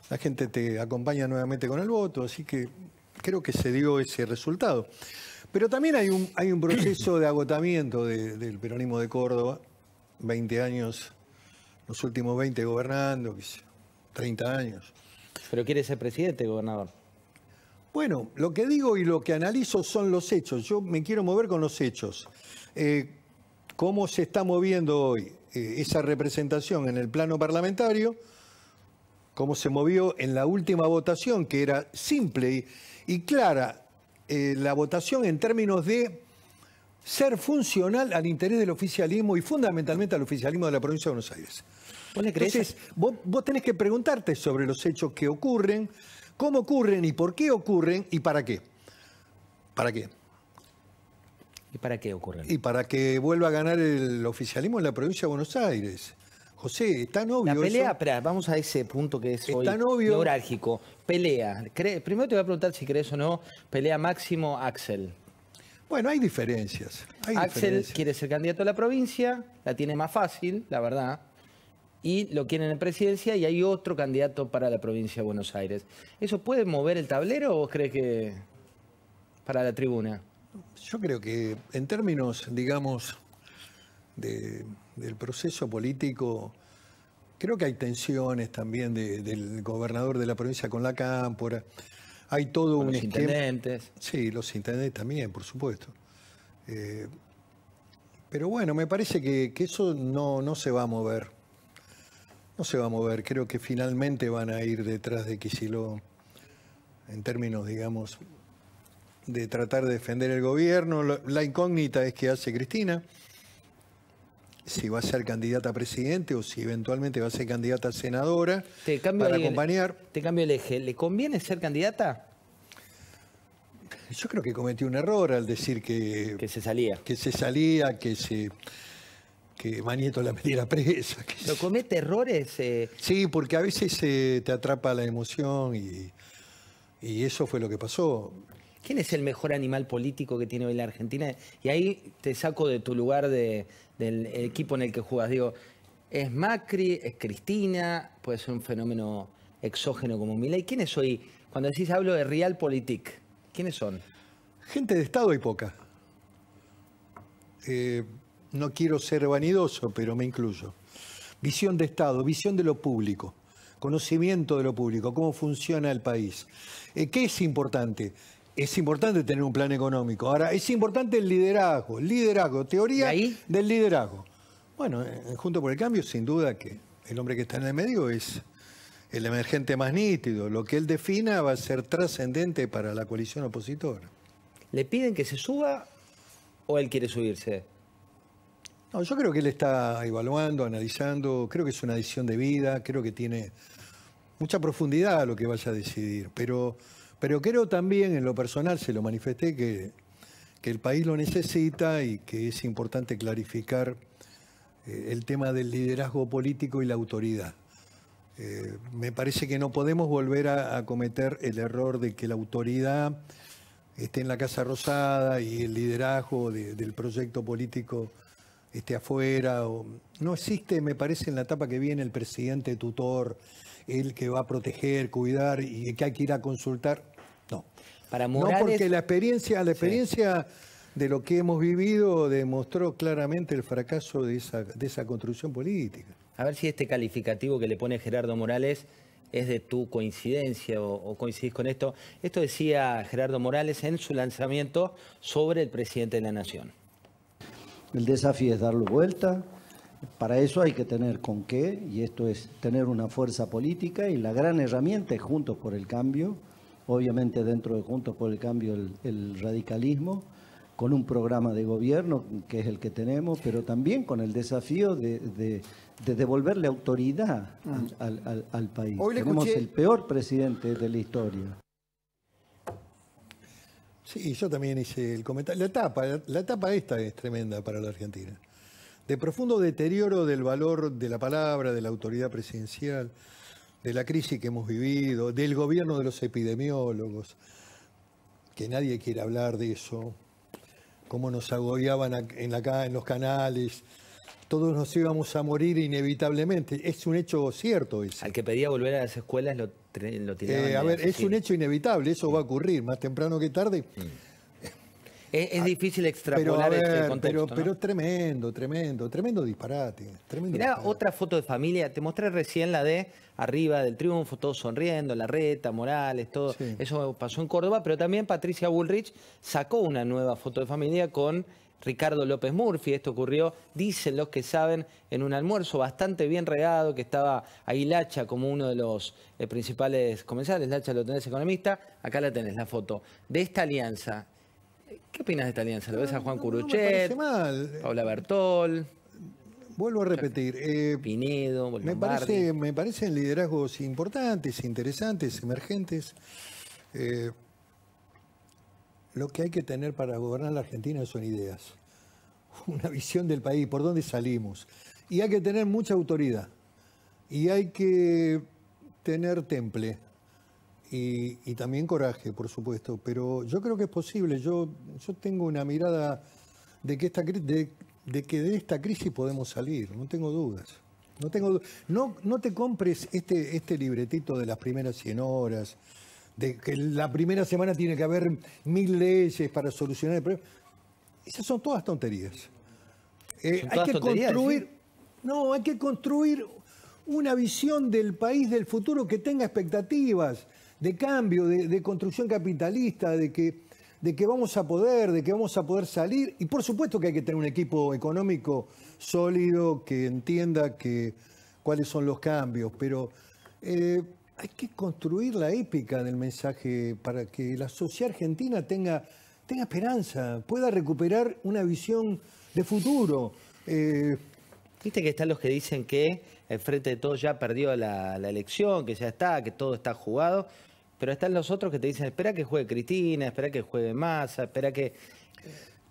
la gente te acompaña nuevamente con el voto, así que creo que se dio ese resultado. Pero también hay un proceso de agotamiento del peronismo de Córdoba, 20 años, los últimos 20 gobernando, 30 años. ¿Pero quiere ser presidente, gobernador? Bueno, lo que digo y lo que analizo son los hechos. Yo me quiero mover con los hechos. ¿Cómo se está moviendo hoy esa representación en el plano parlamentario? ¿Cómo se movió en la última votación, que era simple y clara? La votación en términos de ser funcional al interés del oficialismo y fundamentalmente al oficialismo de la provincia de Buenos Aires. ¿Vos le crees? Entonces, vos tenés que preguntarte sobre los hechos que ocurren, cómo ocurren y por qué ocurren y para qué. ¿Para qué? ¿Y para qué ocurren? Y para que vuelva a ganar el oficialismo en la provincia de Buenos Aires. José, es tan obvio. La pelea, espera, vamos a ese punto que es hoy neurálgico. Pelea. Primero te voy a preguntar si crees o no. Pelea Máximo Axel. Bueno, hay diferencias. Axel quiere ser candidato a la provincia, la tiene más fácil, la verdad. Y lo quieren en presidencia y hay otro candidato para la provincia de Buenos Aires. ¿Eso puede mover el tablero o crees que para la tribuna? Yo creo que en términos, digamos, del proceso político, creo que hay tensiones también del gobernador de la provincia con la Cámpora. Hay todo un esquema. Los intendentes. Sí, los intendentes también, por supuesto. Pero bueno, me parece que eso no se va a mover. No se va a mover. Creo que finalmente van a ir detrás de Kicillof en términos, digamos, de tratar de defender el gobierno. La incógnita es qué hace Cristina. Si va a ser candidata a presidente o si eventualmente va a ser candidata a senadora para acompañar. Te cambio el eje. ¿Le conviene ser candidata? Yo creo que cometió un error al decir que se salía. Que Manieto la metiera presa. ¿Pero comete errores? Sí, porque a veces te atrapa la emoción y eso fue lo que pasó. ¿Quién es el mejor animal político que tiene hoy la Argentina? Y ahí te saco de tu lugar del equipo en el que jugas. Digo, ¿es Macri? ¿Es Cristina? Puede ser un fenómeno exógeno como Milei. ¿Quién es hoy? Cuando decís hablo de realpolitik, ¿quiénes son? Gente de Estado hay poca. No quiero ser vanidoso, pero me incluyo. Visión de Estado, visión de lo público, conocimiento de lo público, cómo funciona el país. ¿Qué es importante? Es importante tener un plan económico. Ahora, es importante el liderazgo, teoría del liderazgo. Bueno, Juntos por el Cambio, sin duda que el hombre que está en el medio es el emergente más nítido. Lo que él defina va a ser trascendente para la coalición opositora. ¿Le piden que se suba o él quiere subirse? No, yo creo que él está evaluando, analizando, creo que es una decisión de vida, creo que tiene mucha profundidad a lo que vaya a decidir, pero creo también, en lo personal, se lo manifesté, que el país lo necesita y que es importante clarificar el tema del liderazgo político y la autoridad. Me parece que no podemos volver a cometer el error de que la autoridad esté en la Casa Rosada y el liderazgo del proyecto político esté afuera. No existe, me parece, en la etapa que viene el presidente tutor, el que va a proteger, cuidar y que hay que ir a consultar. No. Para Morales, no, porque la experiencia de lo que hemos vivido demostró claramente el fracaso de esa construcción política. A ver si este calificativo que le pone Gerardo Morales es de tu coincidencia o coincidís con esto. Esto decía Gerardo Morales en su lanzamiento sobre el presidente de la Nación. El desafío es darlo vuelta. Para eso hay que tener con qué, y esto es tener una fuerza política, y la gran herramienta es Juntos por el Cambio. Obviamente dentro de Juntos por el Cambio el radicalismo, con un programa de gobierno que es el que tenemos, pero también con el desafío de devolverle autoridad al país. Tenemos el peor presidente de la historia. Sí, yo también hice el comentario. La etapa esta es tremenda para la Argentina. De profundo deterioro del valor de la palabra, de la autoridad presidencial, de la crisis que hemos vivido, del gobierno de los epidemiólogos, que nadie quiere hablar de eso, cómo nos agobiaban en los canales, todos nos íbamos a morir inevitablemente. Es un hecho cierto ese. Al que pedía volver a las escuelas lo tiraban. A ver, es un hecho inevitable, eso va a ocurrir, más temprano que tarde. Es difícil extrapolar este contexto, ¿no? Pero tremendo disparate. Mirá, otra foto de familia, te mostré recién la de arriba del triunfo, todos sonriendo, Larreta, Morales, todo. Sí. Eso pasó en Córdoba, pero también Patricia Bullrich sacó una nueva foto de familia con Ricardo López Murphy. Esto ocurrió, dicen los que saben, en un almuerzo bastante bien regado, que estaba ahí Lacha como uno de los principales comensales. Lacha lo tenés, economista. Acá la tenés, la foto de esta alianza. ¿Qué opinas de esta alianza? ¿Lo ves a Juan Curuchet? No me parece mal. Paula Bertol. Vuelvo a repetir. Pinedo, me parecen liderazgos importantes, interesantes, emergentes. Lo que hay que tener para gobernar la Argentina son ideas. Una visión del país, por dónde salimos. Y hay que tener mucha autoridad. Y hay que tener temple. Y también coraje, por supuesto, pero yo creo que es posible. Yo tengo una mirada de que de esta crisis podemos salir, no tengo dudas. No te compres este libretito de las primeras 100 horas, de que la primera semana tiene que haber 1000 leyes para solucionar el problema. Esas son todas tonterías. Hay que construir una visión del país del futuro que tenga expectativas de cambio, de construcción capitalista, de que vamos a poder salir. Y por supuesto que hay que tener un equipo económico sólido que entienda cuáles son los cambios, pero hay que construir la épica del mensaje para que la sociedad argentina tenga esperanza, pueda recuperar una visión de futuro. Viste que están los que dicen que el Frente de Todos ya perdió la elección, que ya está, que todo está jugado. Pero están los otros que te dicen, espera que juegue Cristina, espera que juegue Massa, espera que...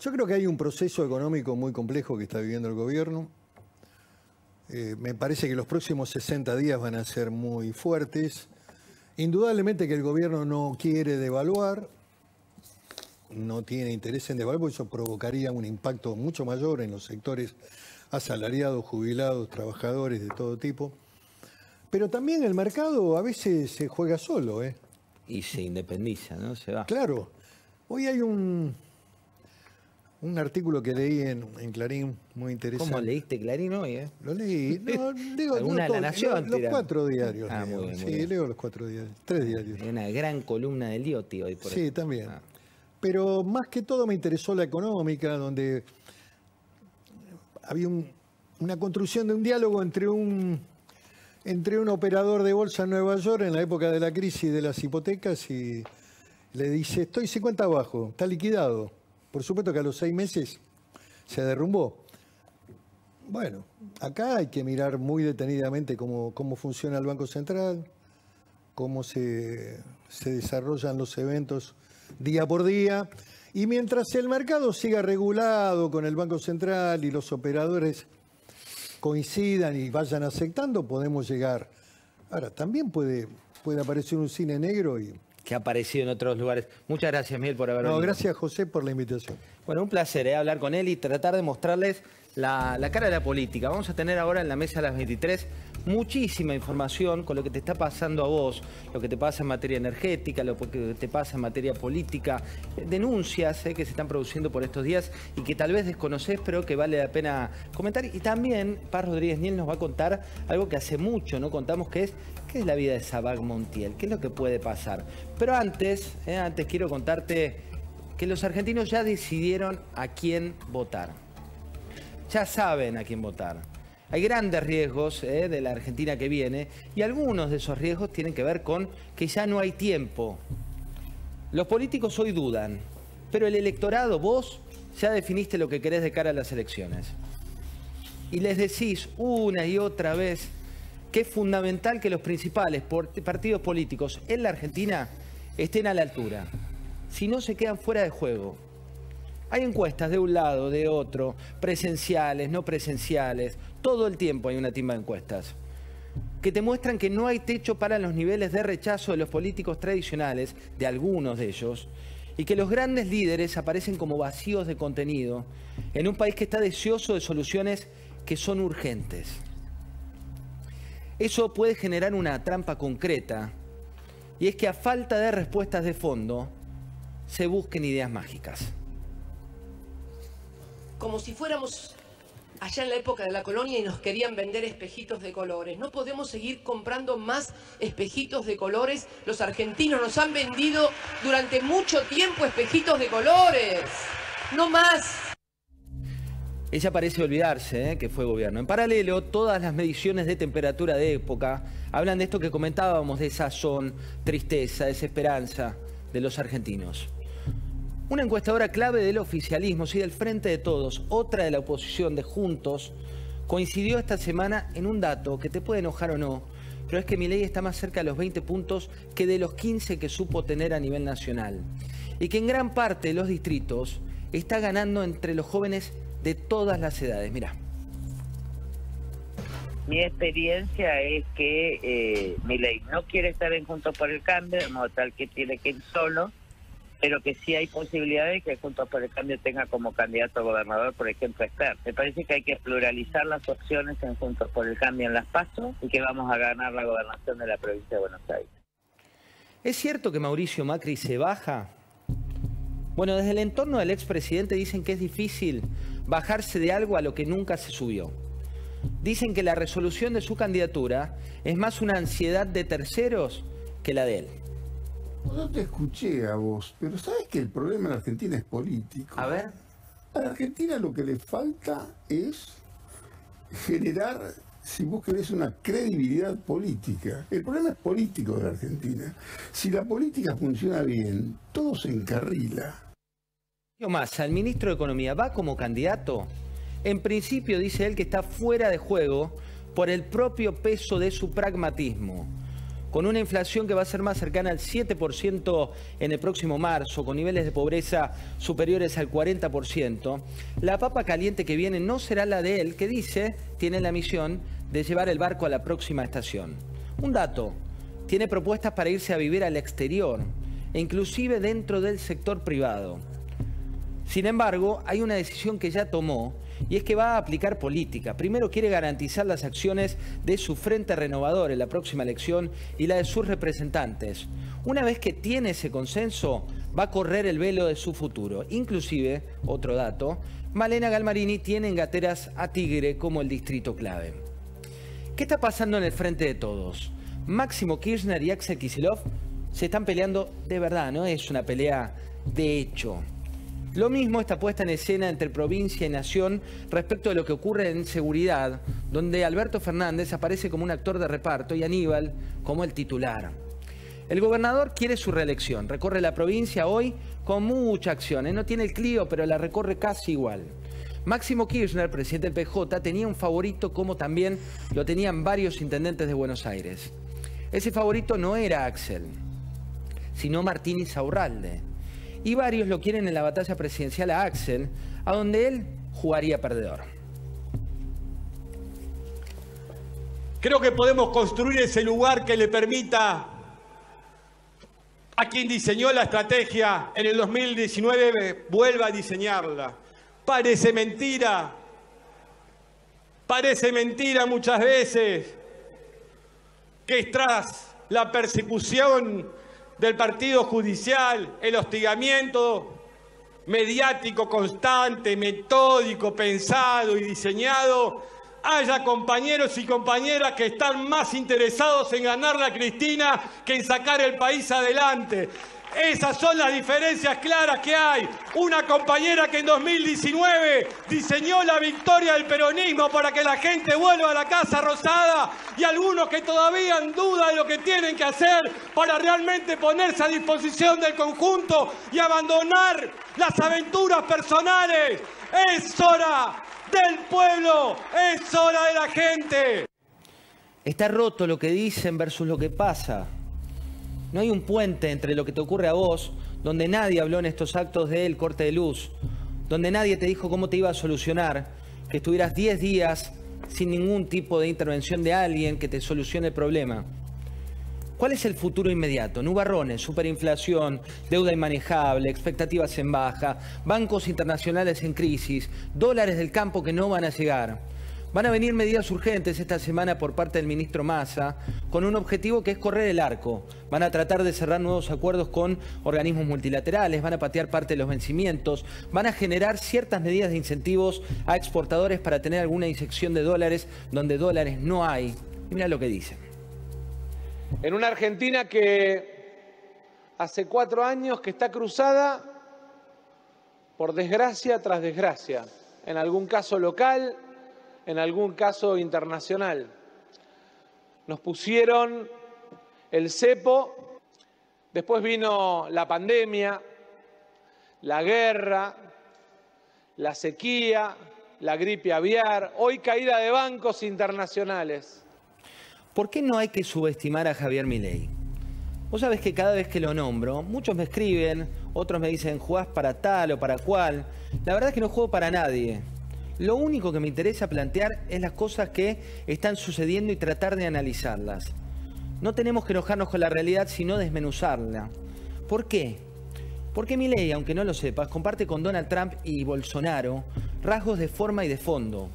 Yo creo que hay un proceso económico muy complejo que está viviendo el gobierno. Me parece que los próximos 60 días van a ser muy fuertes. Indudablemente que el gobierno no quiere devaluar, no tiene interés en devaluar, porque eso provocaría un impacto mucho mayor en los sectores asalariados, jubilados, trabajadores de todo tipo. Pero también el mercado a veces se juega solo, Y se independiza, ¿no? Se va. Claro. Hoy hay un artículo que leí en Clarín muy interesante. ¿Cómo leíste Clarín hoy? Lo leí. No, digo, ¿Alguna de La Nación? Los 4 diarios. Muy bien, sí, leo los 4 diarios. 3 diarios. Hay una gran columna del Liotti hoy por Sí, también. Pero más que todo me interesó la económica, donde había una construcción de un diálogo entre un operador de bolsa en Nueva York en la época de la crisis de las hipotecas y le dice, estoy 50 abajo, está liquidado. Por supuesto que a los 6 meses se derrumbó. Bueno, acá hay que mirar muy detenidamente cómo funciona el Banco Central, cómo se desarrollan los eventos día por día. Y mientras el mercado siga regulado con el Banco Central y los operadores coincidan y vayan aceptando, podemos llegar. Ahora, también puede aparecer un cine negro y... Que ha aparecido en otros lugares. Muchas gracias, Miguel, por haber venido. No, gracias, José, por la invitación. Bueno, un placer hablar con él y tratar de mostrarles la cara de la política. Vamos a tener ahora en la mesa a las 23 muchísima información con lo que te está pasando a vos, lo que te pasa en materia energética, lo que te pasa en materia política, denuncias que se están produciendo por estos días y que tal vez desconocés, pero que vale la pena comentar. Y también Paz Rodríguez Niel nos va a contar algo que hace mucho no contamos, que es ¿qué es la vida de Sabac Montiel? ¿Qué es lo que puede pasar? Pero antes quiero contarte que los argentinos ya decidieron a quién votar. Ya saben a quién votar. Hay grandes riesgos de la Argentina que viene y algunos de esos riesgos tienen que ver con que ya no hay tiempo. Los políticos hoy dudan, pero el electorado, vos, ya definiste lo que querés de cara a las elecciones. Y les decís una y otra vez que es fundamental que los principales partidos políticos en la Argentina estén a la altura. Si no, se quedan fuera de juego. Hay encuestas de un lado, de otro, presenciales, no presenciales. Todo el tiempo hay una timba de encuestas que te muestran que no hay techo para los niveles de rechazo de los políticos tradicionales, de algunos de ellos, y que los grandes líderes aparecen como vacíos de contenido en un país que está deseoso de soluciones que son urgentes. Eso puede generar una trampa concreta, y es que a falta de respuestas de fondo, se busquen ideas mágicas. Como si fuéramos allá en la época de la colonia y nos querían vender espejitos de colores. No podemos seguir comprando más espejitos de colores. Los argentinos nos han vendido durante mucho tiempo espejitos de colores. No más. Ella parece olvidarse que fue gobierno. En paralelo, todas las mediciones de temperatura de época hablan de esto que comentábamos, de sazón, tristeza, desesperanza de los argentinos. Una encuestadora clave del oficialismo, sí, del Frente de Todos, otra de la oposición de Juntos, coincidió esta semana en un dato que te puede enojar o no, pero es que Milei está más cerca de los 20 puntos que de los 15 que supo tener a nivel nacional. Y que en gran parte de los distritos está ganando entre los jóvenes de todas las edades. Mirá. Mi experiencia es que Milei no quiere estar en Juntos por el Cambio, de modo tal que tiene que ir solo, pero que sí hay posibilidades de que Juntos por el Cambio tenga como candidato a gobernador, por ejemplo, Esper. Me parece que hay que pluralizar las opciones en Juntos por el Cambio en las PASO y que vamos a ganar la gobernación de la provincia de Buenos Aires. ¿Es cierto que Mauricio Macri se baja? Bueno, desde el entorno del expresidente dicen que es difícil bajarse de algo a lo que nunca se subió. Dicen que la resolución de su candidatura es más una ansiedad de terceros que la de él. No te escuché a vos, pero ¿sabes que el problema en la Argentina es político? A ver. A la Argentina lo que le falta es generar, si vos querés, una credibilidad política. El problema es político de la Argentina. Si la política funciona bien, todo se encarrila. Massa, el ministro de Economía, ¿va como candidato? En principio dice él que está fuera de juego por el propio peso de su pragmatismo. Con una inflación que va a ser más cercana al 7% en el próximo marzo, con niveles de pobreza superiores al 40%, la papa caliente que viene no será la de él, que dice tiene la misión de llevar el barco a la próxima estación. Un dato, tiene propuestas para irse a vivir al exterior, e inclusive dentro del sector privado. Sin embargo, hay una decisión que ya tomó, y es que va a aplicar política. Primero quiere garantizar las acciones de su Frente Renovador en la próxima elección y la de sus representantes. Una vez que tiene ese consenso, va a correr el velo de su futuro. Inclusive, otro dato, Malena Galmarini tiene en gateras a Tigre como el distrito clave. ¿Qué está pasando en el Frente de Todos? Máximo Kirchner y Axel Kicillof se están peleando de verdad, no es una pelea de hecho. Lo mismo está puesta en escena entre provincia y nación respecto de lo que ocurre en seguridad, donde Alberto Fernández aparece como un actor de reparto y Aníbal como el titular. El gobernador quiere su reelección, recorre la provincia hoy con mucha acción, no tiene el Clio, pero la recorre casi igual. Máximo Kirchner, presidente del PJ, tenía un favorito como también lo tenían varios intendentes de Buenos Aires. Ese favorito no era Axel, sino Martín Insaurralde. Y varios lo quieren en la batalla presidencial a Axel, a donde él jugaría perdedor. Creo que podemos construir ese lugar que le permita a quien diseñó la estrategia en el 2019 vuelva a diseñarla. Parece mentira muchas veces que tras la persecución del partido judicial, el hostigamiento mediático constante, metódico, pensado y diseñado, haya compañeros y compañeras que están más interesados en ganarle a Cristina que en sacar el país adelante. Esas son las diferencias claras que hay. Una compañera que en 2019 diseñó la victoria del peronismo para que la gente vuelva a la Casa Rosada, y algunos que todavía dudan de lo que tienen que hacer para realmente ponerse a disposición del conjunto y abandonar las aventuras personales. Es hora del pueblo, es hora de la gente. Está roto lo que dicen versus lo que pasa. No hay un puente entre lo que te ocurre a vos, donde nadie habló en estos actos del corte de luz, donde nadie te dijo cómo te iba a solucionar, que estuvieras 10 días sin ningún tipo de intervención de alguien que te solucione el problema. ¿Cuál es el futuro inmediato? Nubarrones, superinflación, deuda inmanejable, expectativas en baja, bancos internacionales en crisis, dólares del campo que no van a llegar. Van a venir medidas urgentes esta semana por parte del ministro Massa con un objetivo que es correr el arco. Van a tratar de cerrar nuevos acuerdos con organismos multilaterales, van a patear parte de los vencimientos, van a generar ciertas medidas de incentivos a exportadores para tener alguna inyección de dólares donde dólares no hay. Y mira lo que dicen. En una Argentina que hace 4 años que está cruzada por desgracia tras desgracia, en algún caso local, en algún caso internacional. Nos pusieron el cepo, después vino la pandemia, la guerra, la sequía, la gripe aviar, hoy caída de bancos internacionales. ¿Por qué no hay que subestimar a Javier Milei? Vos sabés que cada vez que lo nombro, muchos me escriben, otros me dicen, jugás para tal o para cual. La verdad es que no juego para nadie. Lo único que me interesa plantear es las cosas que están sucediendo y tratar de analizarlas. No tenemos que enojarnos con la realidad, sino desmenuzarla. ¿Por qué? Porque Milei, aunque no lo sepas, comparte con Donald Trump y Bolsonaro rasgos de forma y de fondo.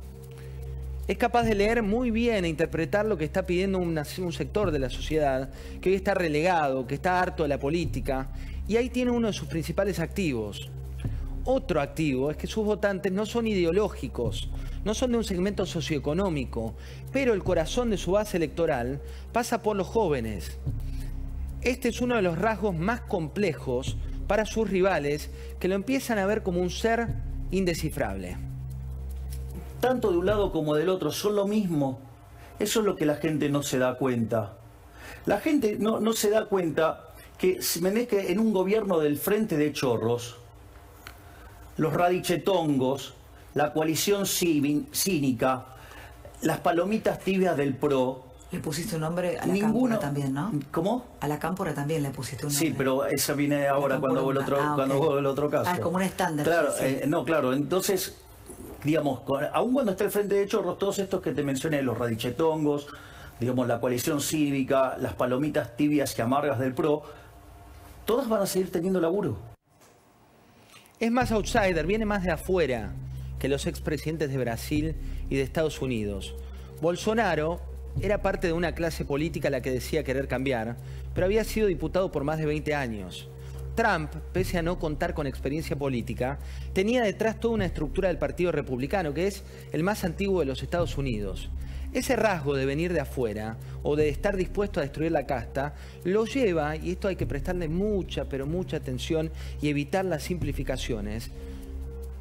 Es capaz de leer muy bien e interpretar lo que está pidiendo un sector de la sociedad que hoy está relegado, que está harto de la política, y ahí tiene uno de sus principales activos. Otro activo es que sus votantes no son ideológicos, no son de un segmento socioeconómico, pero el corazón de su base electoral pasa por los jóvenes. Este es uno de los rasgos más complejos para sus rivales, que lo empiezan a ver como un ser indescifrable. Tanto de un lado como del otro son lo mismo. Eso es lo que la gente no se da cuenta. La gente no se da cuenta que en un gobierno del Frente de Chorros, los radichetongos, la coalición cínica, las palomitas tibias del PRO. Le pusiste un nombre a la Cámpora también, ¿no? ¿Cómo? A la Cámpora también le pusiste un nombre. Sí, pero esa viene ahora cuando hubo el otro caso. Ah, es como un estándar. Claro, sí. No, claro. Entonces, digamos, aun cuando está el Frente de Chorros, todos estos que te mencioné, los radichetongos, digamos, la coalición cívica, las palomitas tibias y amargas del PRO, todas van a seguir teniendo laburo. Es más outsider, viene más de afuera que los expresidentes de Brasil y de Estados Unidos. Bolsonaro era parte de una clase política a la que decía querer cambiar, pero había sido diputado por más de 20 años. Trump, pese a no contar con experiencia política, tenía detrás toda una estructura del Partido Republicano, que es el más antiguo de los Estados Unidos. Ese rasgo de venir de afuera o de estar dispuesto a destruir la casta lo lleva, y esto hay que prestarle mucha, pero mucha atención y evitar las simplificaciones,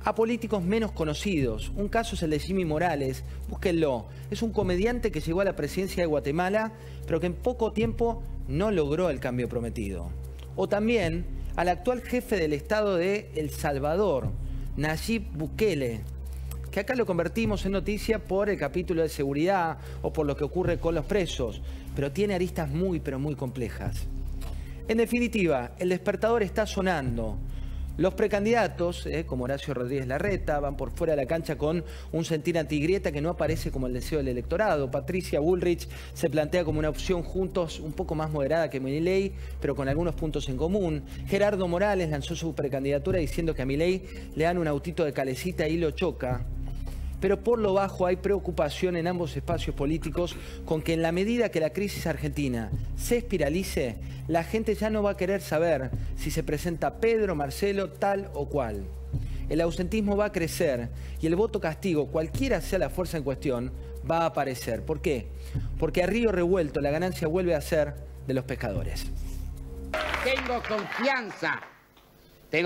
a políticos menos conocidos. Un caso es el de Jimmy Morales, búsquenlo. Es un comediante que llegó a la presidencia de Guatemala, pero que en poco tiempo no logró el cambio prometido. O también al actual jefe del Estado de El Salvador, Nayib Bukele, que acá lo convertimos en noticia por el capítulo de seguridad o por lo que ocurre con los presos, pero tiene aristas muy, pero muy complejas. En definitiva, el despertador está sonando. Los precandidatos, como Horacio Rodríguez Larreta, van por fuera de la cancha con un sentir antigrieta que no aparece como el deseo del electorado. Patricia Bullrich se plantea como una opción Juntos un poco más moderada que Milei, pero con algunos puntos en común. Gerardo Morales lanzó su precandidatura diciendo que a Milei le dan un autito de calecita y lo choca. Pero por lo bajo hay preocupación en ambos espacios políticos con que en la medida que la crisis argentina se espiralice, la gente ya no va a querer saber si se presenta Pedro, Marcelo, tal o cual. El ausentismo va a crecer y el voto castigo, cualquiera sea la fuerza en cuestión, va a aparecer. ¿Por qué? Porque a río revuelto la ganancia vuelve a ser de los pescadores. Tengo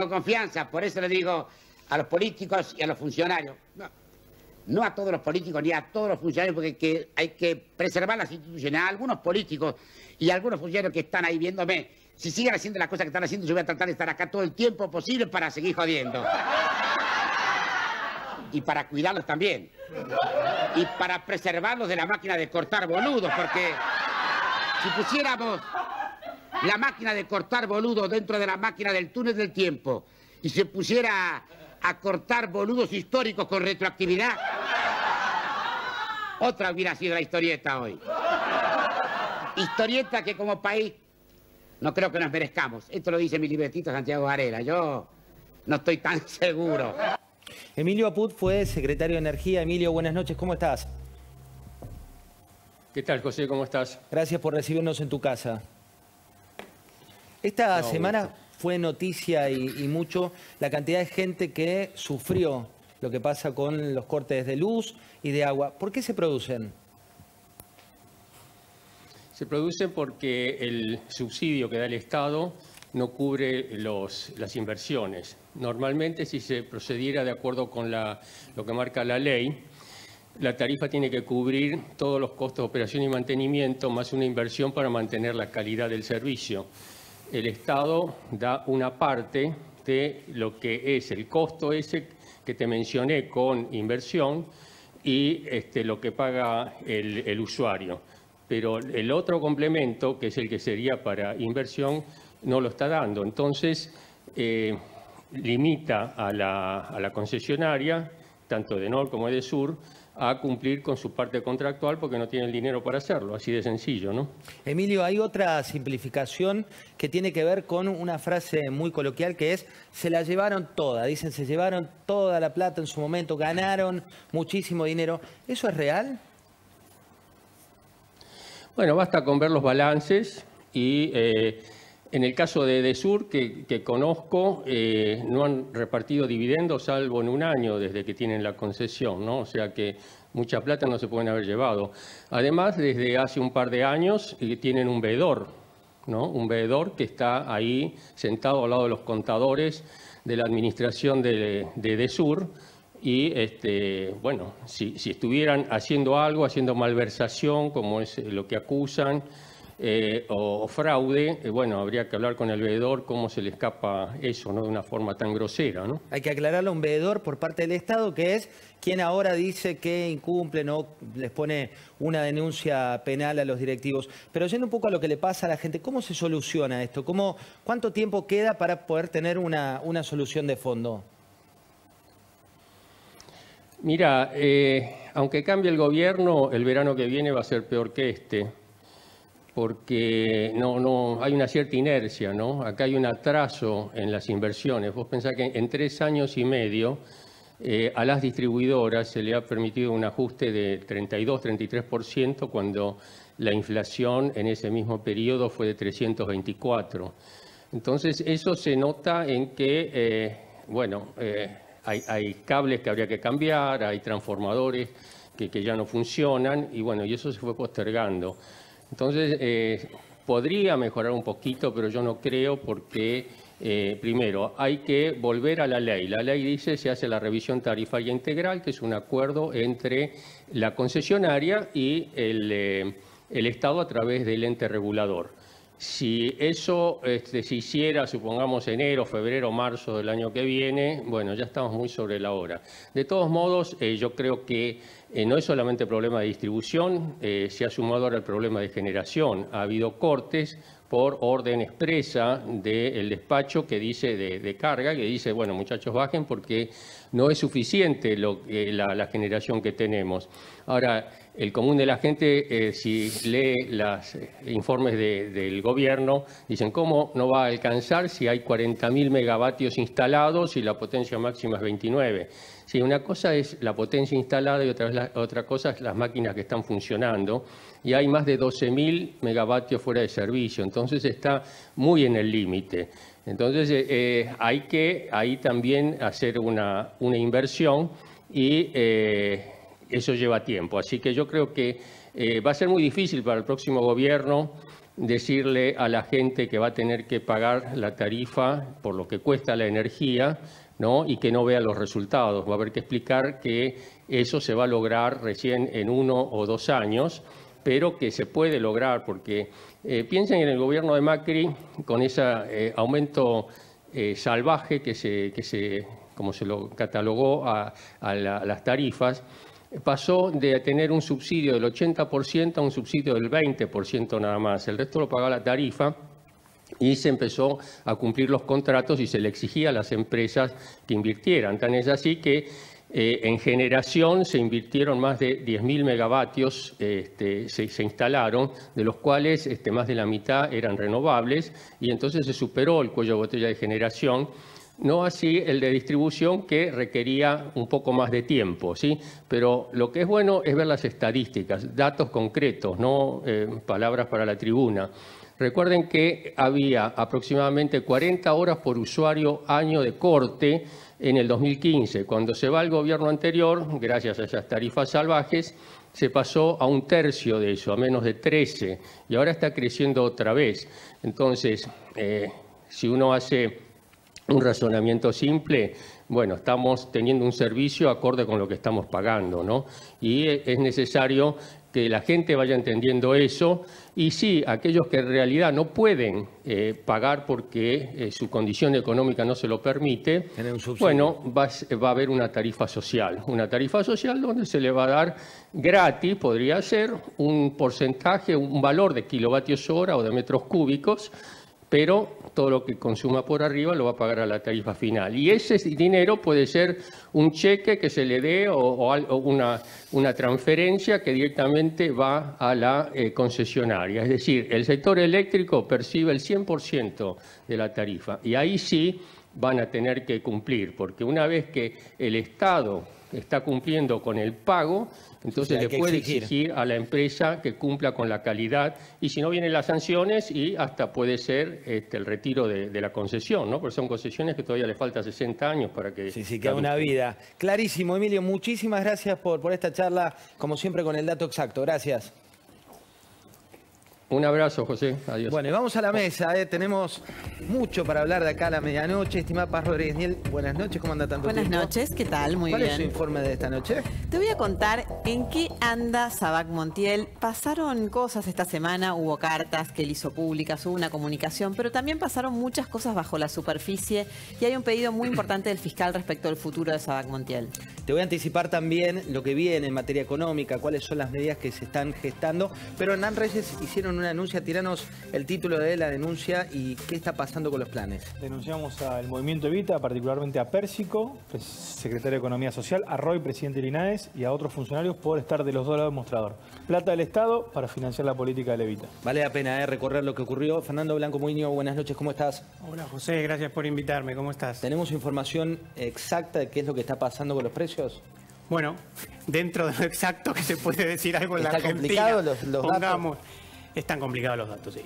confianza, por eso le digo a los políticos y a los funcionarios. No a todos los políticos ni a todos los funcionarios, porque hay que preservar las instituciones. A algunos políticos y a algunos funcionarios que están ahí viéndome, si siguen haciendo las cosas que están haciendo, yo voy a tratar de estar acá todo el tiempo posible para seguir jodiendo. Y para cuidarlos también. Y para preservarlos de la máquina de cortar boludos, porque si pusiéramos la máquina de cortar boludos dentro de la máquina del túnel del tiempo y se pusiera a cortar boludos históricos con retroactividad, otra hubiera sido la historieta hoy. Historieta que como país no creo que nos merezcamos. Esto lo dice mi libretito Santiago Varela. Yo no estoy tan seguro. Emilio Apud fue secretario de Energía. Emilio, buenas noches, ¿cómo estás? ¿Qué tal, José? ¿Cómo estás? Gracias por recibirnos en tu casa. Esta semana fue noticia y mucho la cantidad de gente que sufrió lo que pasa con los cortes de luz y de agua. ¿Por qué se producen? Se producen porque el subsidio que da el Estado no cubre las inversiones. Normalmente, si se procediera de acuerdo con lo que marca la ley, la tarifa tiene que cubrir todos los costos de operación y mantenimiento, más una inversión para mantener la calidad del servicio. El Estado da una parte de lo que es el costo ese que te mencioné con inversión y lo que paga el usuario. Pero el otro complemento, que es el que sería para inversión, no lo está dando. Entonces, limita a la concesionaria, tanto de Nor como de Sur, a cumplir con su parte contractual porque no tiene el dinero para hacerlo, así de sencillo, ¿no? Emilio, hay otra simplificación que tiene que ver con una frase muy coloquial que es se la llevaron toda, dicen se llevaron toda la plata en su momento, ganaron muchísimo dinero. ¿Eso es real? Bueno, basta con ver los balances y en el caso de Edesur, que conozco, no han repartido dividendos salvo en un año desde que tienen la concesión, ¿no? O sea que mucha plata no se pueden haber llevado. Además, desde hace un par de años tienen un veedor, ¿no? Un veedor que está ahí sentado al lado de los contadores de la administración de Edesur. Y, bueno, si estuvieran haciendo algo, haciendo malversación, como es lo que acusan, o fraude, bueno, habría que hablar con el veedor cómo se le escapa eso, ¿no? De una forma tan grosera, ¿no? Hay que aclararlo a un veedor por parte del Estado, que es quien ahora dice que incumplen o les pone una denuncia penal a los directivos. Pero yendo un poco a lo que le pasa a la gente, ¿cómo se soluciona esto? ¿Cuánto tiempo queda para poder tener una solución de fondo? Mira, aunque cambie el gobierno, el verano que viene va a ser peor que este, porque no hay una cierta inercia, ¿no? Acá hay un atraso en las inversiones. Vos pensás que en 3 años y medio a las distribuidoras se le ha permitido un ajuste de 32-33% cuando la inflación en ese mismo periodo fue de 324%. Entonces, eso se nota en que, hay cables que habría que cambiar, hay transformadores que ya no funcionan y bueno, y eso se fue postergando. Entonces, podría mejorar un poquito, pero yo no creo porque, primero, hay que volver a la ley. La ley dice se hace la revisión tarifaria integral, que es un acuerdo entre la concesionaria y el Estado a través del ente regulador. Si eso se hiciera, supongamos, enero, febrero, marzo del año que viene, bueno, ya estamos muy sobre la hora. De todos modos, yo creo que no es solamente problema de distribución, se ha sumado ahora el problema de generación. Ha habido cortes por orden expresa del despacho que dice de carga, que dice, bueno, muchachos, bajen porque no es suficiente la generación que tenemos. Ahora, el común de la gente, si lee los informes del gobierno, dicen, ¿cómo no va a alcanzar si hay 40.000 megavatios instalados y la potencia máxima es 29? Sí, una cosa es la potencia instalada y otra cosa es las máquinas que están funcionando. Y hay más de 12.000 megavatios fuera de servicio, entonces está muy en el límite. Entonces hay que ahí también hacer una inversión y eso lleva tiempo. Así que yo creo que va a ser muy difícil para el próximo gobierno decirle a la gente que va a tener que pagar la tarifa por lo que cuesta la energía, ¿no? Y que no vea los resultados. Va a haber que explicar que eso se va a lograr recién en 1 o 2 años, pero que se puede lograr, porque piensen en el gobierno de Macri con ese aumento salvaje como se lo catalogó a las tarifas, pasó de tener un subsidio del 80% a un subsidio del 20% nada más. El resto lo pagaba la tarifa. Y se empezó a cumplir los contratos y se le exigía a las empresas que invirtieran. Tan es así que en generación se invirtieron más de 10.000 megavatios, se instalaron, de los cuales más de la mitad eran renovables, y entonces se superó el cuello de botella de generación. No así el de distribución, que requería un poco más de tiempo, ¿sí? Pero lo que es bueno es ver las estadísticas, datos concretos, no palabras para la tribuna. Recuerden que había aproximadamente 40 horas por usuario año de corte en el 2015. Cuando se va el gobierno anterior, gracias a esas tarifas salvajes, se pasó a 1/3 de eso, a menos de 13, y ahora está creciendo otra vez. Entonces, si uno hace un razonamiento simple, bueno, estamos teniendo un servicio acorde con lo que estamos pagando, ¿no? Y es necesario que la gente vaya entendiendo eso, y sí, aquellos que en realidad no pueden pagar porque su condición económica no se lo permite, bueno, va a haber una tarifa social donde se le va a dar gratis, podría ser un porcentaje, un valor de kilovatios hora o de metros cúbicos, pero todo lo que consuma por arriba lo va a pagar a la tarifa final. Y ese dinero puede ser un cheque que se le dé o una transferencia que directamente va a la concesionaria. Es decir, el sector eléctrico percibe el 100% de la tarifa, y ahí sí van a tener que cumplir, porque una vez que el Estado está cumpliendo con el pago, entonces le puede exigir a la empresa que cumpla con la calidad, y si no vienen las sanciones, y hasta puede ser el retiro de la concesión, ¿no? Porque son concesiones que todavía le falta 60 años para que... Sí, queda una vida. Clarísimo, Emilio, muchísimas gracias por esta charla, como siempre con el dato exacto. Gracias. Un abrazo, José. Adiós. Bueno, y vamos a la mesa. Tenemos mucho para hablar de acá a la medianoche. Estimada Paz Rodríguez Niel, buenas noches. ¿Cómo anda tanto tiempo? Buenas noches, ¿qué tal? Muy bien. ¿Cuál es su informe de esta noche? Te voy a contar en qué anda Sabac Montiel. Pasaron cosas esta semana, hubo cartas que él hizo públicas, hubo una comunicación, pero también pasaron muchas cosas bajo la superficie, y hay un pedido muy importante del fiscal respecto al futuro de Sabac Montiel. Te voy a anticipar también lo que viene en materia económica, cuáles son las medidas que se están gestando, pero Hernán Reyes hicieron una denuncia. Tiranos el título de la denuncia y qué está pasando con los planes. Denunciamos al Movimiento Evita, particularmente a Pérsico, secretario de Economía Social, a Roy, presidente del INAES, y a otros funcionarios por estar de los dos lados del mostrador. Plata del Estado para financiar la política del Evita. Vale la pena recorrer lo que ocurrió. Fernando Blanco Muiño, buenas noches, ¿cómo estás? Hola José, gracias por invitarme, ¿cómo estás? ¿Tenemos información exacta de qué es lo que está pasando con los precios? Bueno, dentro de lo exacto que se puede decir algo en la Argentina. ¿Está complicado los datos? Están complicados los datos, sí.